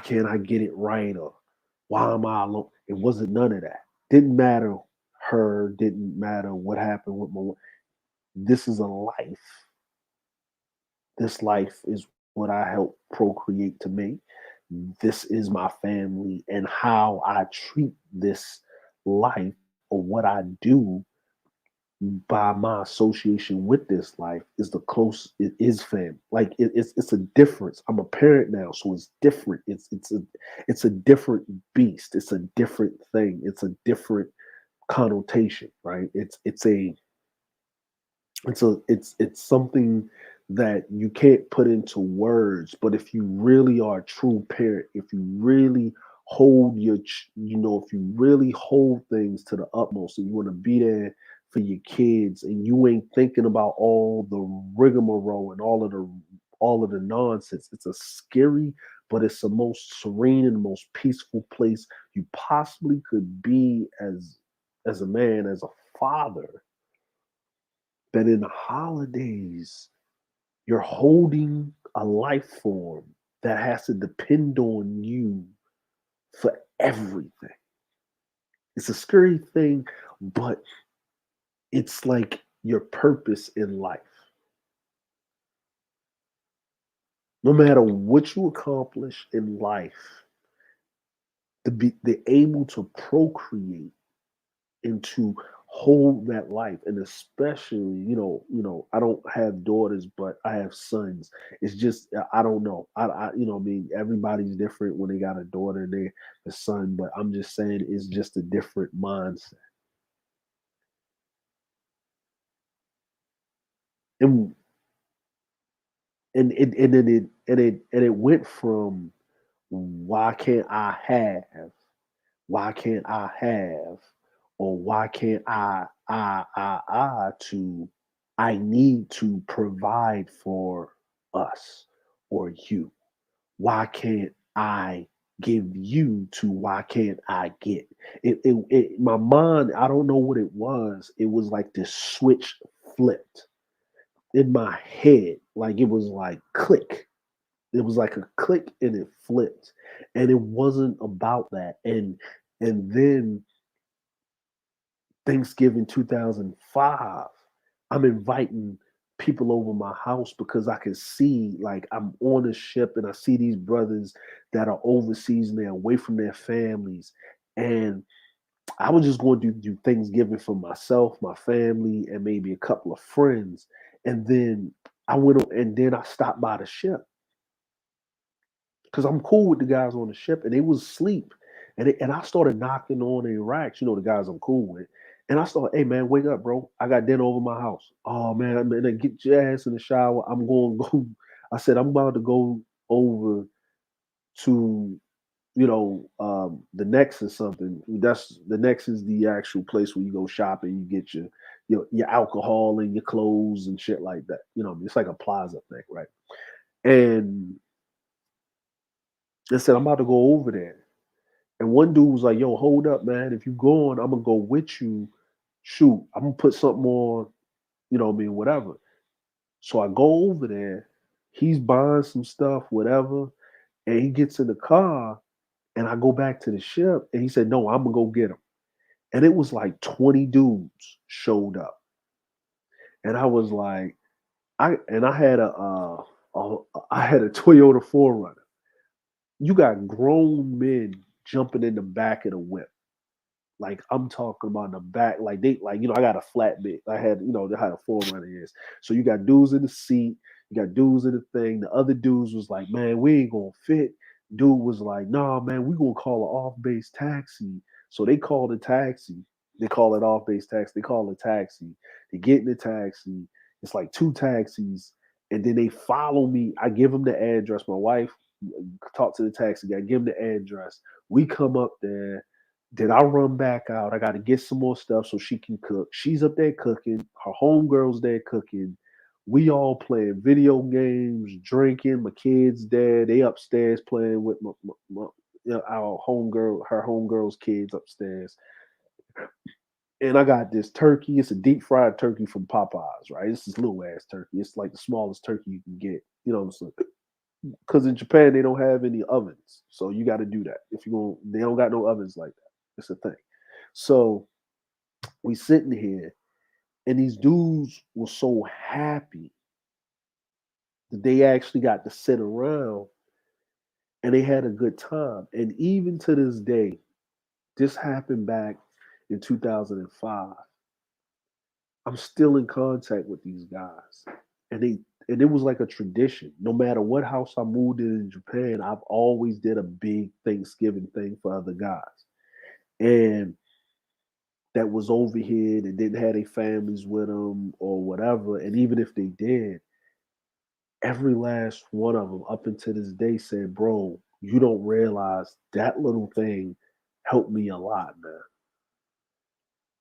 can't I get it right, or why am I alone? It wasn't none of that. Didn't matter her, didn't matter what happened with my. This is a life. This life is what I help procreate to me. This is my family, and how I treat this life or what I do by my association with this life is the close it is family. Like it's a difference. I'm a parent now, so it's different. It's a different beast. It's a different thing. It's a different connotation, right? It's something that you can't put into words. But if you really are a true parent, if you really hold if you really hold things to the utmost and you want to be there for your kids, and you ain't thinking about all the rigmarole and all of the nonsense. It's a scary, but it's the most serene and most peaceful place you possibly could be as a man, as a father, that in the holidays, you're holding a life form that has to depend on you for everything. It's a scary thing, but it's like your purpose in life. No matter what you accomplish in life, to be able to procreate and to hold that life, and especially I don't have daughters, but I have sons. It's just I don't know, I mean, everybody's different when they got a daughter and they a son, but I'm just saying it's just a different mindset. And and it and then it and it and it went from why can't I have why can't I have or why can't to I need to provide for us or you. Why can't I give you to why can't I get? My mind, I don't know what it was. It was like this switch flipped in my head. Like it was like click. It was like a click and it flipped. And it wasn't about that. And then Thanksgiving 2005, I'm inviting people over my house because I can see, like, I'm on a ship and I see these brothers that are overseas and they're away from their families. And I was just going to do Thanksgiving for myself, my family, and maybe a couple of friends. And then and then I stopped by the ship because I'm cool with the guys on the ship, and they was asleep. And I started knocking on their racks, the guys I'm cool with. And I started, hey man, wake up, bro. I got dinner over my house. Oh man, then get your ass in the shower. I'm going to go. I said, I'm about to go over to, the Next or something. That's the Next is the actual place where you go shopping, you get your alcohol and your clothes and shit like that. It's like a plaza thing, right? And I said, I'm about to go over there. And one dude was like, yo, hold up, man. If you going, I'm gonna go with you. Shoot, I'm gonna put something on, whatever. So I go over there. He's buying some stuff, whatever. And he gets in the car and I go back to the ship. And he said, no, I'm gonna go get him. And it was like 20 dudes showed up. And I was like, I had I had a Toyota 4Runner. You got grown men jumping in the back of the whip. Like I'm talking about in the back, like I got a flatbed. I had, they had a 4Runner is. So you got dudes in the seat, you got dudes in the thing. The other dudes was like, man, we ain't gonna fit. Dude was like, nah, man, we gonna call an off-base taxi. So they called a taxi. They call it off-base taxi. They call a taxi. They get in the taxi. It's like two taxis, and then they follow me. I give them the address. My wife talk to the taxi guy, give him the address. We come up there. Then I run back out. I got to get some more stuff so she can cook. She's up there cooking. Her homegirl's there cooking. We all playing video games, drinking. My kids there. They upstairs playing with our homegirl, her homegirl's kids upstairs. And I got this turkey. It's a deep fried turkey from Popeyes, right? It's this little ass turkey. It's like the smallest turkey you can get. Because in Japan they don't have any ovens, so you got to do that. If you going, they don't got no ovens like that. It's a thing. So we sitting here, and these dudes were so happy that they actually got to sit around and they had a good time. And even to this day, this happened back in 2005. I'm still in contact with these guys, and it was like a tradition. No matter what house I moved in Japan, I've always did a big Thanksgiving thing for other guys, and that was over here that didn't have their families with them or whatever. And even if they did, every last one of them up until this day said, "Bro, you don't realize that little thing helped me a lot, man."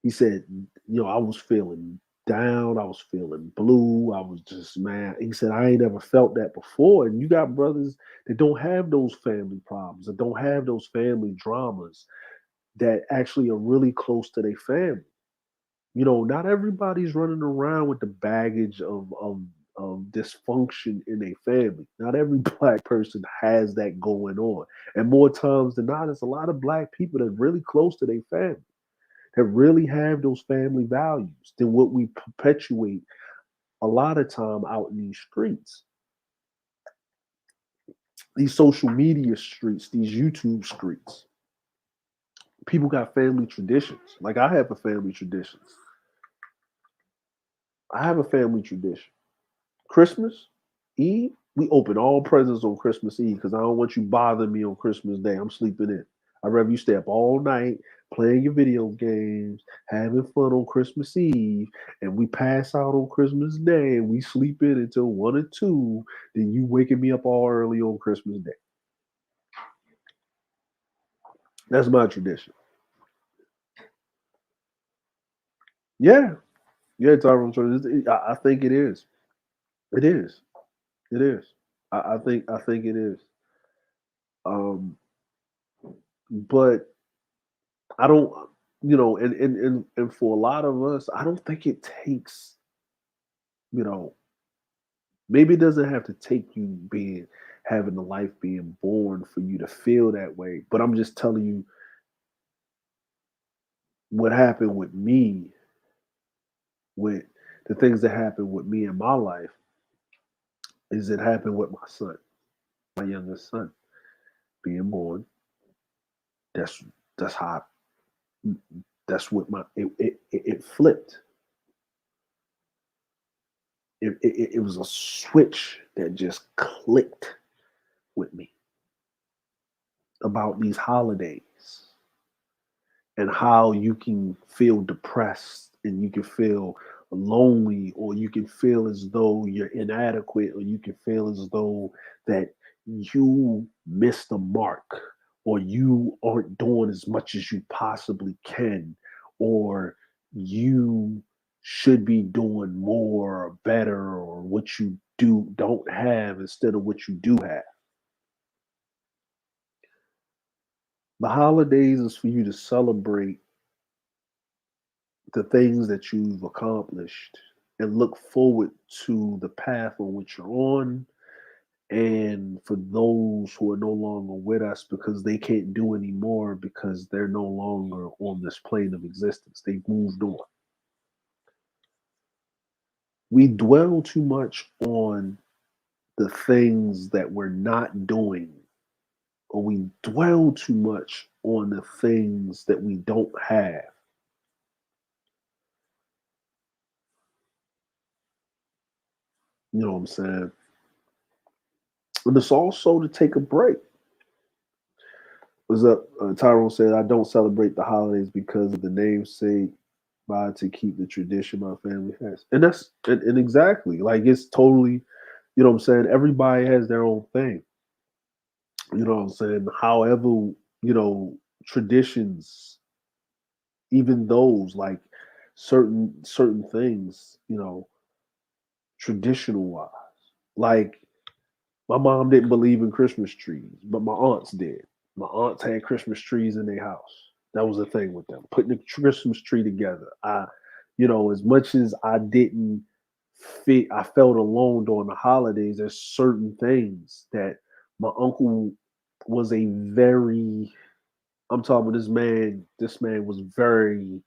He said, I was feeling down, I was feeling blue, I was just man. He said, I ain't ever felt that before. And you got brothers that don't have those family problems, that don't have those family dramas, that actually are really close to their family. Not everybody's running around with the baggage of dysfunction in their family. Not every black person has that going on. And more times than not, it's a lot of black people that are really close to their family, that really have those family values than what we perpetuate a lot of time out in these streets, these social media streets, these YouTube streets. People got family traditions. Like I have a family traditions. I have a family tradition. Christmas Eve, we open all presents on Christmas Eve because I don't want you bothering me on Christmas Day. I'm sleeping in. I'd rather you stay up all night playing your video games, having fun on Christmas Eve, and we pass out on Christmas Day and we sleep in until 1 or 2, then you waking me up all early on Christmas Day. That's my tradition. Yeah. Yeah, Tyrone. I think it is. It is. It is. I think it is. Um, but I don't, and for a lot of us, I don't think it takes, you know, maybe it doesn't have to take you being having the life being born for you to feel that way. But I'm just telling you what happened with me, with the things that happened with me in my life, is it happened with my son, my youngest son, being born. That's that's how that's what my it flipped. It was a switch that just clicked with me about these holidays and how you can feel depressed and you can feel lonely, or you can feel as though you're inadequate, or you can feel as though that you missed the mark, or you aren't doing as much as you possibly can, or you should be doing more or better, or what you don't have instead of what you do have. The holidays is for you to celebrate the things that you've accomplished and look forward to the path on which you're on. And for those who are no longer with us because they can't do anymore because they're no longer on this plane of existence, they've moved on. We dwell too much on the things that we're not doing, or we dwell too much on the things that we don't have. You know what I'm saying? And it's also to take a break. What's up? Tyrone said, I don't celebrate the holidays because of the namesake, by to keep the tradition my family has. And and exactly like it's totally, you know what I'm saying? Everybody has their own thing. You know what I'm saying? However, traditions, even those like certain things, traditional wise. Like my mom didn't believe in Christmas trees, but my aunts did. My aunts had Christmas trees in their house. That was the thing with them, putting the Christmas tree together. As much as I felt alone during the holidays. There's certain things that my uncle was a very. I'm talking about this man. This man was very,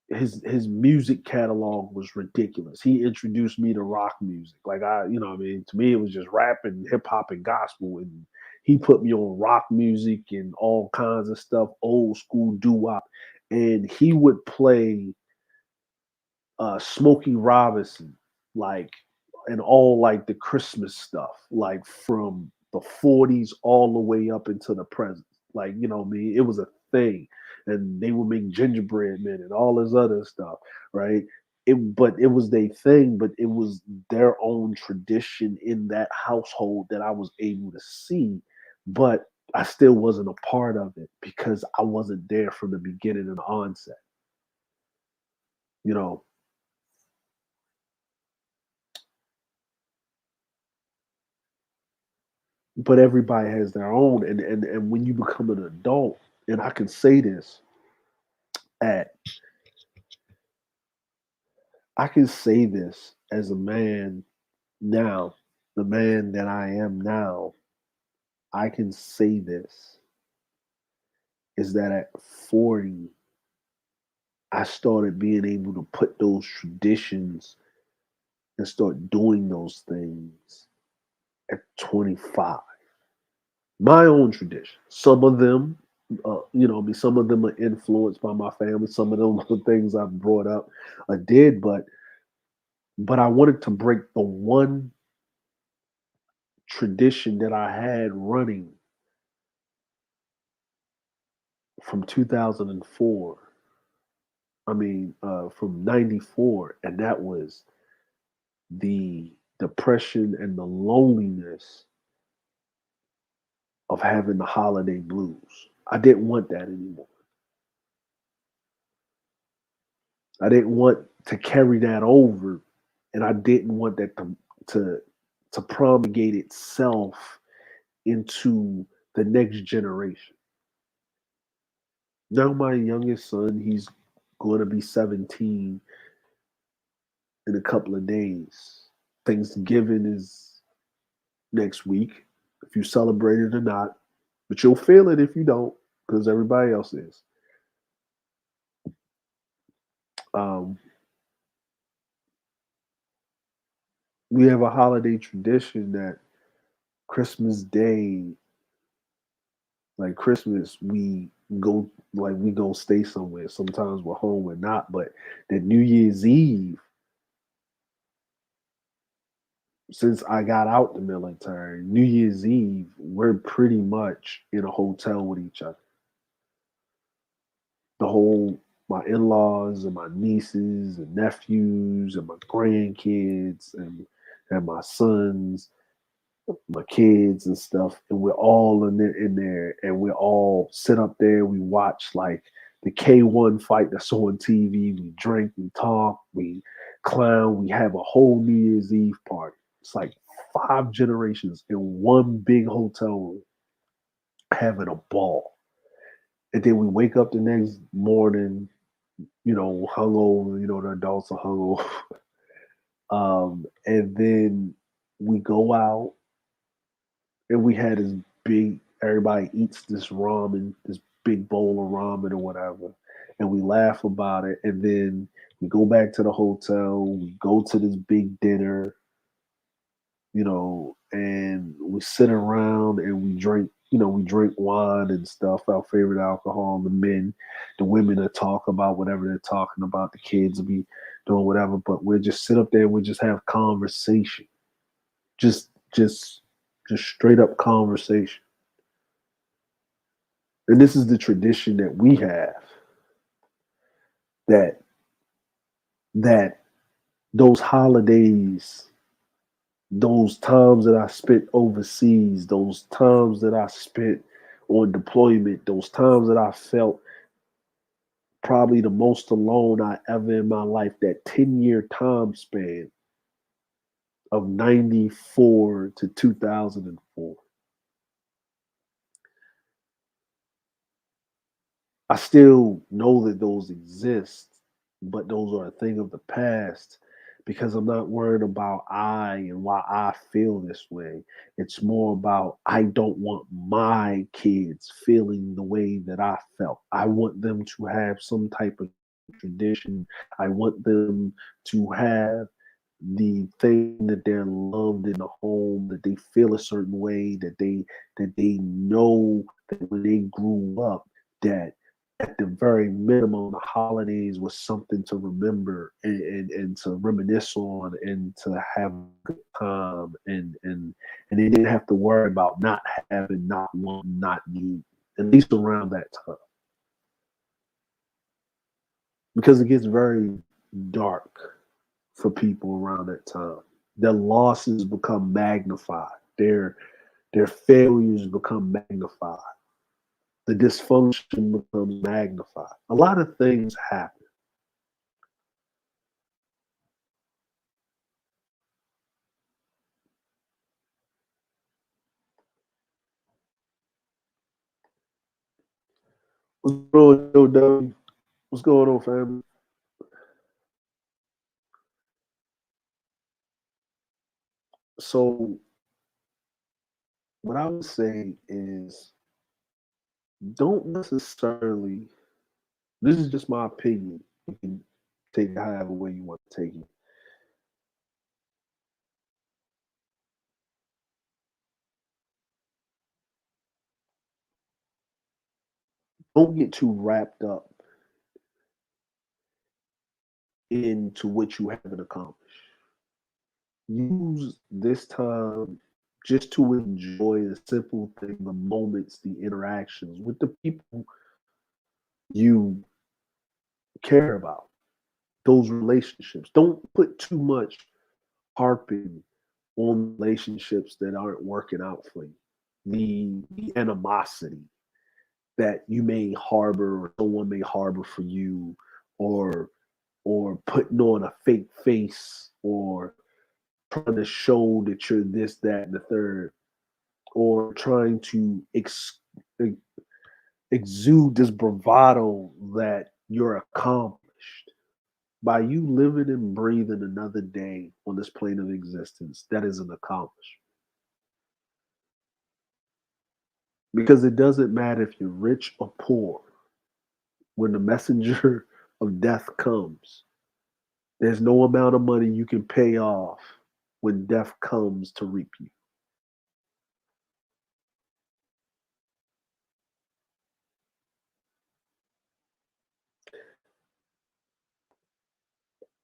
his music catalog was ridiculous. He introduced me to rock music. Like what I mean, to me it was just rap and hip hop and gospel, and he put me on rock music and all kinds of stuff, old school doo wop, and he would play Smokey Robinson, like, and all like the Christmas stuff, like from the 40s all the way up into the present. Like, what I mean? It was a thing. And they would make gingerbread men and all this other stuff, right? But it was their thing, but it was their own tradition in that household that I was able to see. But I still wasn't a part of it because I wasn't there from the beginning and the onset, you know. But everybody has their own, and when you become an adult, and I can say this at I can say this as a man now, the man that I am now, I can say this is that at 40 I started being able to put those traditions and start doing those things at 25. My own tradition. Some of them, some of them are influenced by my family. Some of them are things I've brought up, I did, but I wanted to break the one tradition that I had running from 2004. I mean, from '94, and that was the depression and the loneliness of having the holiday blues. I didn't want that anymore. I didn't want to carry that over, and I didn't want that to to promulgate itself into the next generation. Now my youngest son, he's going to be 17 in a couple of days. Thanksgiving is next week. if you celebrate it or not, but you'll feel it if you don't, because everybody else is. Um, we have a holiday tradition that Christmas Day, like Christmas, we go stay somewhere. Sometimes we're home or not, but that New Year's Eve, since I got out the military, New Year's Eve, we're pretty much in a hotel with each other. The whole My in-laws and my nieces and nephews and my grandkids and my sons, my kids and stuff, and we're all in there, and we all sit up there. We watch like the K1 fight that's on TV. We drink, we talk, we clown. We have a whole New Year's Eve party. It's like 5 generations in one big hotel room having a ball. And then we wake up the next morning, hungover. The adults are hungover. And then we go out and we had this big. Everybody eats this ramen, this big bowl of ramen or whatever, and we laugh about it. And then we go back to the hotel. We go to this big dinner, and we sit around and we drink. We drink wine and stuff, our favorite alcohol. The women that talk about whatever they're talking about. The kids will be doing whatever, but we'll just sit up there and we just have conversation, just, just, just straight up conversation. And this is the tradition that we have, that that those holidays, those times that I spent overseas, those times that I spent on deployment, those times that I felt probably the most alone I ever in my life, that 10-year time span of 94 to 2004. I still know that those exist, but those are a thing of the past, because I'm not worried about I and why I feel this way. It's more about I don't want my kids feeling the way that I felt. I want them to have some type of tradition. I want them to have the thing that they're loved in the home, that they feel a certain way, that they know that when they grew up, that at the very minimum, the holidays was something to remember and to reminisce on and to have a good time, and they didn't have to worry about not having, not wanting, not needing, at least around that time, because it gets very dark for people around that time. Their losses become magnified. Their failures become magnified. The dysfunction becomes magnified. A lot of things happen. What's going on, W? What's going on, family? So, what I would say is, don't necessarily. This is just my opinion. You can take it however way you want to take it. Don't get too wrapped up into what you haven't accomplished. Use this time just to enjoy the simple thing, the moments, the interactions with the people you care about, those relationships. Don't put too much harping on relationships that aren't working out for you. The animosity that you may harbor or someone may harbor for you, or putting on a fake face, or trying to show that you're this, that, and the third, or trying to exude this bravado that you're accomplished. By you living and breathing another day on this plane of existence, that is an accomplishment. Because it doesn't matter if you're rich or poor. When the messenger of death comes, there's no amount of money you can pay off when death comes to reap you.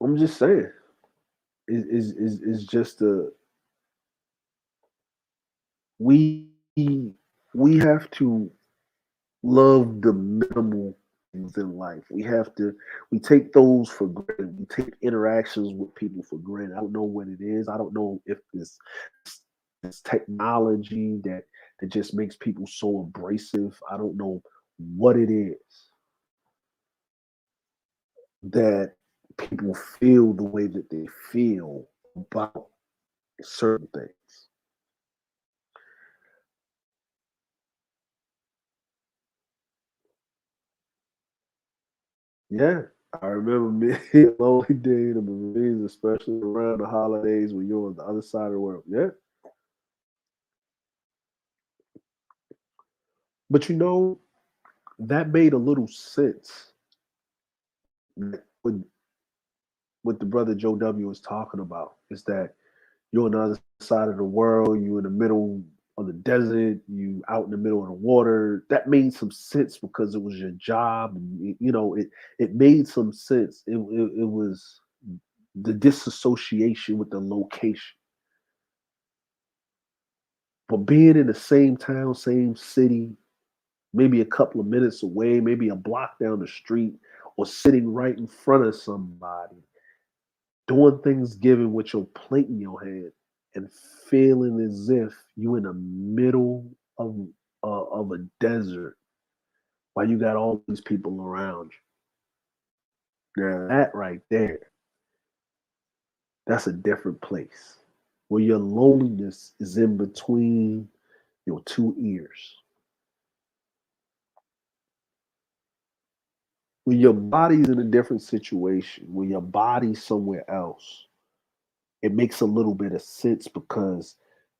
I'm just saying, is just a we we have to love the minimal things in life. We take those for granted. We take interactions with people for granted. I don't know what it is. I don't know if this technology that just makes people so abrasive. I don't know what it is that people feel the way that they feel about certain things. Yeah, I remember me lonely day in the Marines, especially around the holidays when you're on the other side of the world. Yeah, but that made a little sense with what the brother Joe W was talking about. Is that you're on the other side of the world, you in the middle of the desert, you out in the middle of the water. That made some sense because it was your job, and it made some sense. It was the disassociation with the location. But being in the same town, same city, maybe a couple of minutes away, maybe a block down the street, or sitting right in front of somebody, doing Thanksgiving with your plate in your hand and feeling as if you in the middle of a desert while you got all these people around you. Now that right there, that's a different place where your loneliness is in between your two ears. When your body's in a different situation, when your body's somewhere else, it makes a little bit of sense because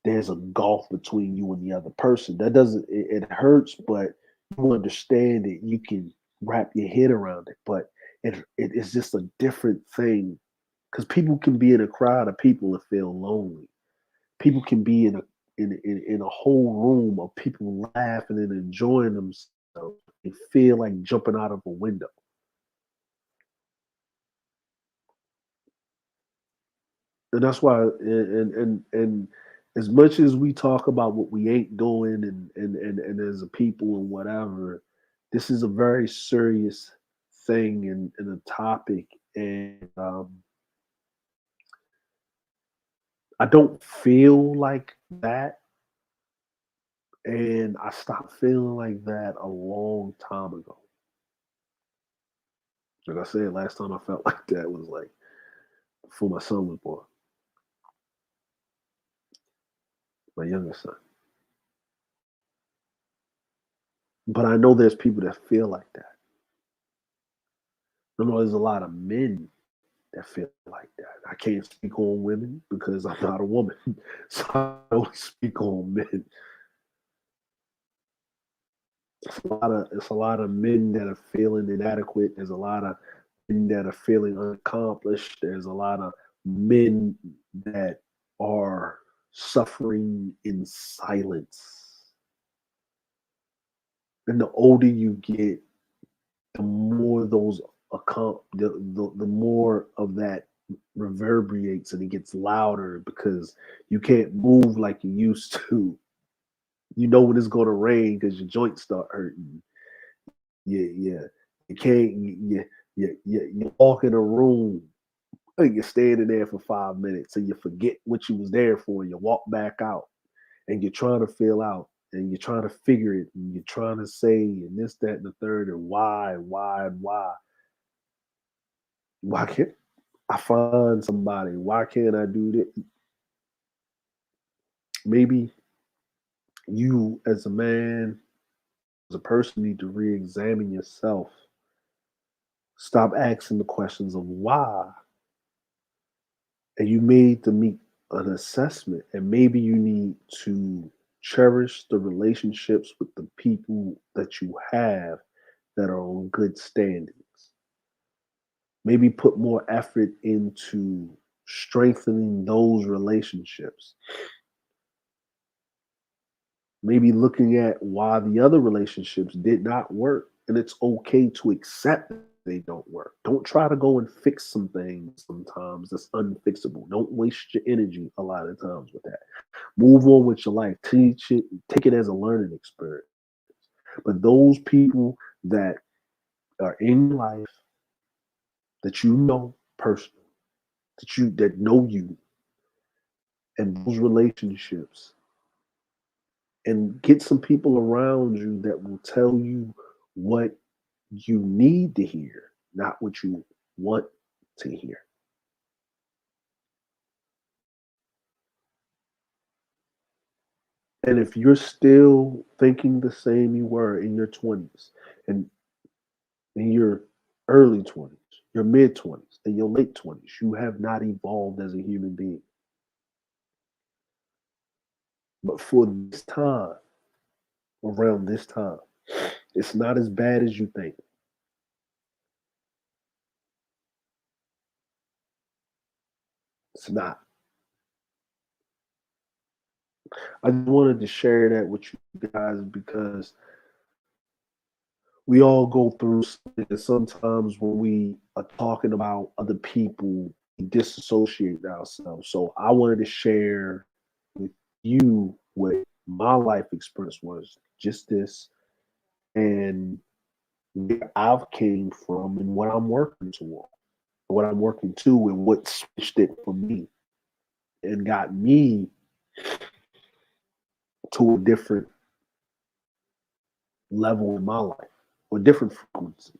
there's a gulf between you and the other person. That doesn't it hurts, but you understand it. You can wrap your head around it, but it is just a different thing because people can be in a crowd of people and feel lonely. People can be in a whole room of people laughing and enjoying themselves and feel like jumping out of a window. And that's why and as much as we talk about what we ain't doing and as a people and whatever, this is a very serious thing and a topic. And I don't feel like that, and I stopped feeling like that a long time ago. Like I said, last time I felt like that was like before my son was born, my youngest son. But I know there's people that feel like that. I know there's a lot of men that feel like that. I can't speak on women because I'm not a woman, so I only speak on men. It's a lot of men that are feeling inadequate. There's a lot of men that are feeling unaccomplished. There's a lot of men that are suffering in silence. And the older you get, the more the more of that reverberates and it gets louder because you can't move like you used to. You know when it's going to rain because your joints start hurting. Yeah, yeah. You can't. You walk in a room and you're standing there for 5 minutes and you forget what you was there for. And you walk back out and you're trying to fill out and you're trying to figure it and you're trying to say and this, that, and the third and why, and why. Why can't I find somebody? Why can't I do that? Maybe you, as a man, as a person, need to re examine yourself. Stop asking the questions of why. And you need to meet an assessment. And maybe you need to cherish the relationships with the people that you have that are on good standings. Maybe put more effort into strengthening those relationships. Maybe looking at why the other relationships did not work. And it's okay to accept that they don't work. Don't try to go and fix some things sometimes that's unfixable. Don't waste your energy a lot of times with that. Move on with your life. Teach it, take it as a learning experience. But those people that are in your life that you know personally, that know you, and those relationships, and get some people around you that will tell you what you need to hear, not what you want to hear. And if you're still thinking the same you were in your 20s and in your early 20s, your mid 20s, and your late 20s, you have not evolved as a human being. But for this time, around this time, it's not as bad as you think. It's not. I just wanted to share that with you guys because we all go through something, and sometimes when we are talking about other people, we disassociate ourselves. So I wanted to share with you what my life experience was, just this, and where I've came from and what I'm working toward, what I'm working to, and what switched it for me and got me to a different level in my life, or different frequency.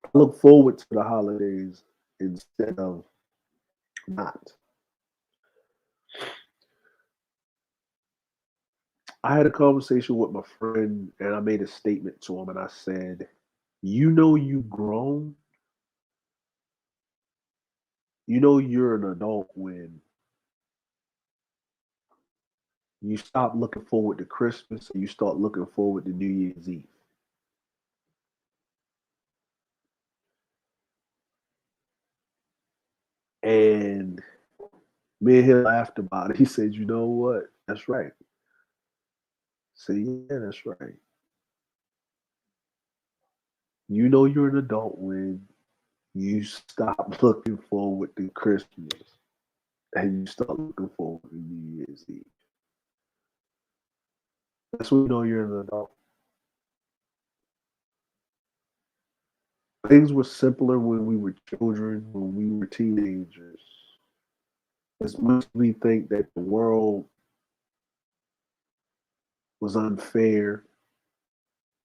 I look forward to the holidays instead of not. I had a conversation with my friend and I made a statement to him and I said, "You know, you've grown. You know, you're an adult when you stop looking forward to Christmas and you start looking forward to New Year's Eve." And me and him laughed about it. He said, "You know what? That's right." I said, "Yeah, that's right. You know, you're an adult when you stop looking forward to Christmas and you start looking forward to New Year's Eve. That's when you know you're an adult." Things were simpler when we were children, when we were teenagers. As much as we think that the world was unfair,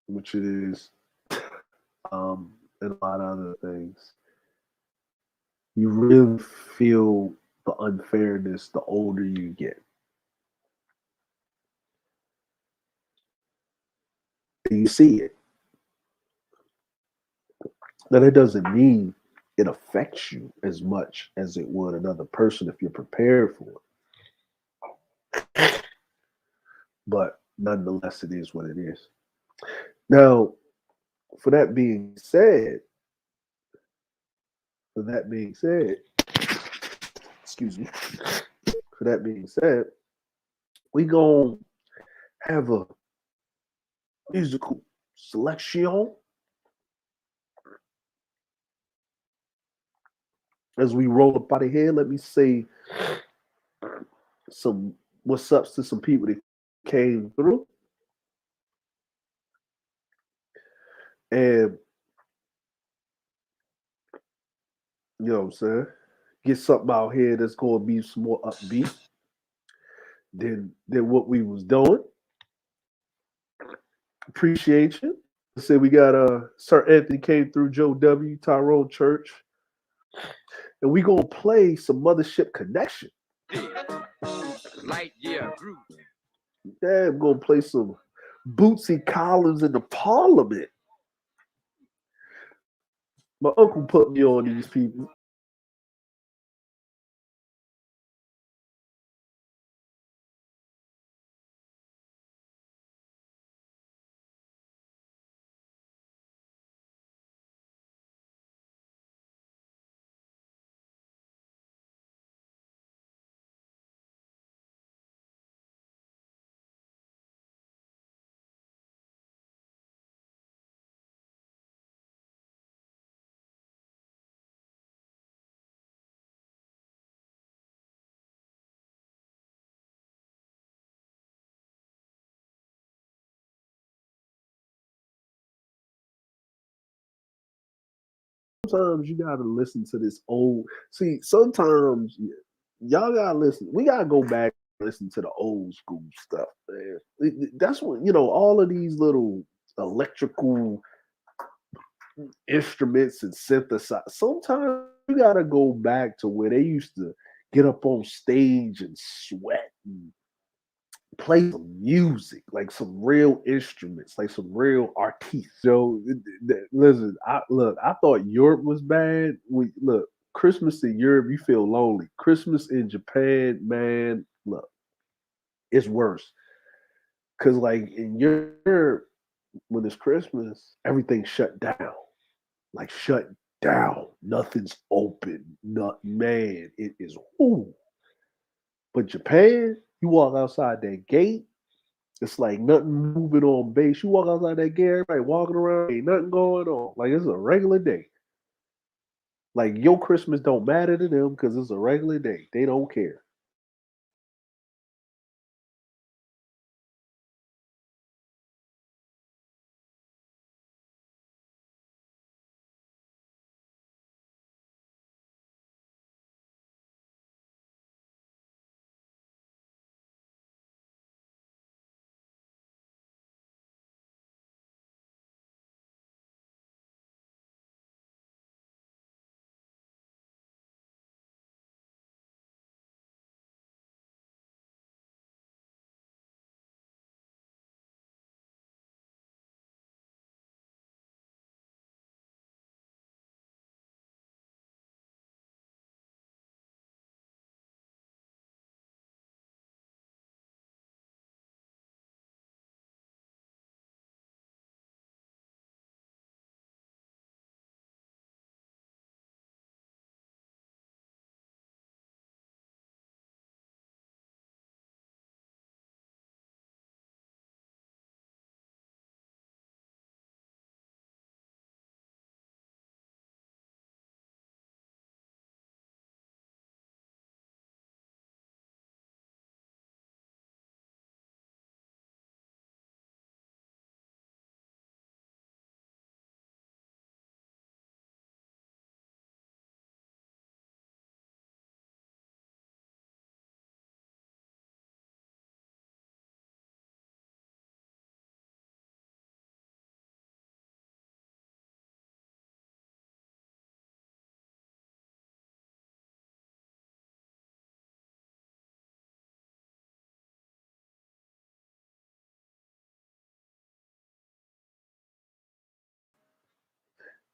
which it is, and a lot of other things, you really feel the unfairness the older you get. And you see it. Now, that doesn't mean it affects you as much as it would another person if you're prepared for it. But nonetheless, it is what it is. Now, for that being said, for that being said, excuse me, for that being said, we gonna have a musical selection as we roll up out of here. Let me say some what's ups to some people that came through, and you know what I'm saying. Get something out here that's gonna be some more upbeat than what we was doing. Appreciate you. Say we got Sir Anthony came through, Joe W, Tyrone Church, and we gonna play some Mothership Connection. Light year group. Yeah, I'm gonna play some Bootsy Collins in the Parliament. My uncle put me on these people. sometimes you gotta listen to this old. See, sometimes y'all gotta listen. We gotta go back and listen to the old school stuff, man. That's when all of these little electrical instruments and synthesize. Sometimes you gotta go back to where they used to get up on stage and sweat and play some music, like some real instruments, like some real artists. Listen, I thought Europe was bad. We look Christmas in Europe, you feel lonely. Christmas in Japan, man, look, it's worse. Cause like in Europe, when it's Christmas, everything's shut down. Like shut down. Nothing's open. Not man, it is ooh. But Japan, you walk outside that gate, it's like nothing moving on base. You walk outside that gate, everybody walking around, ain't nothing going on. Like it's a regular day. Like your Christmas don't matter to them because it's a regular day. They don't care.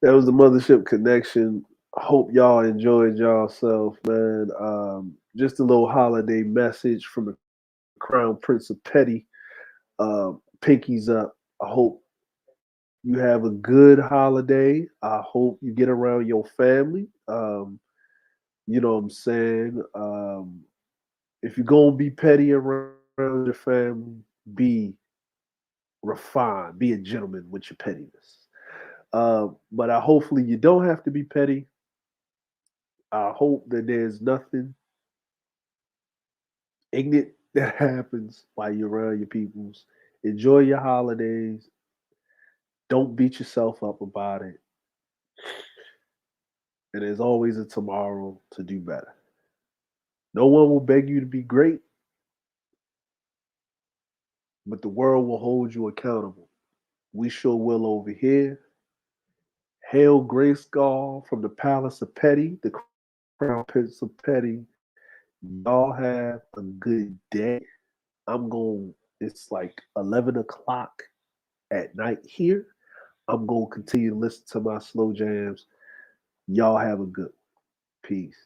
That was the Mothership Connection. Hope y'all enjoyed yourself, man. Just a little holiday message from the Crown Prince of Petty. Pinkies up. I hope you have a good holiday. I hope you get around your family. You know what I'm saying? If you're gonna be petty around your family, be refined, be a gentleman with your pettiness. But I hopefully you don't have to be petty. I hope that there's nothing ignorant that happens while you're around your peoples. Enjoy your holidays. Don't beat yourself up about it. And there's always a tomorrow to do better. No one will beg you to be great, but the world will hold you accountable. We sure will over here. Hail Grayskull from the Palace of Petty, the Crown Prince of Petty. Y'all have a good day. I'm going, it's like 11 o'clock at night here. I'm going to continue to listen to my slow jams. Y'all have a good peace.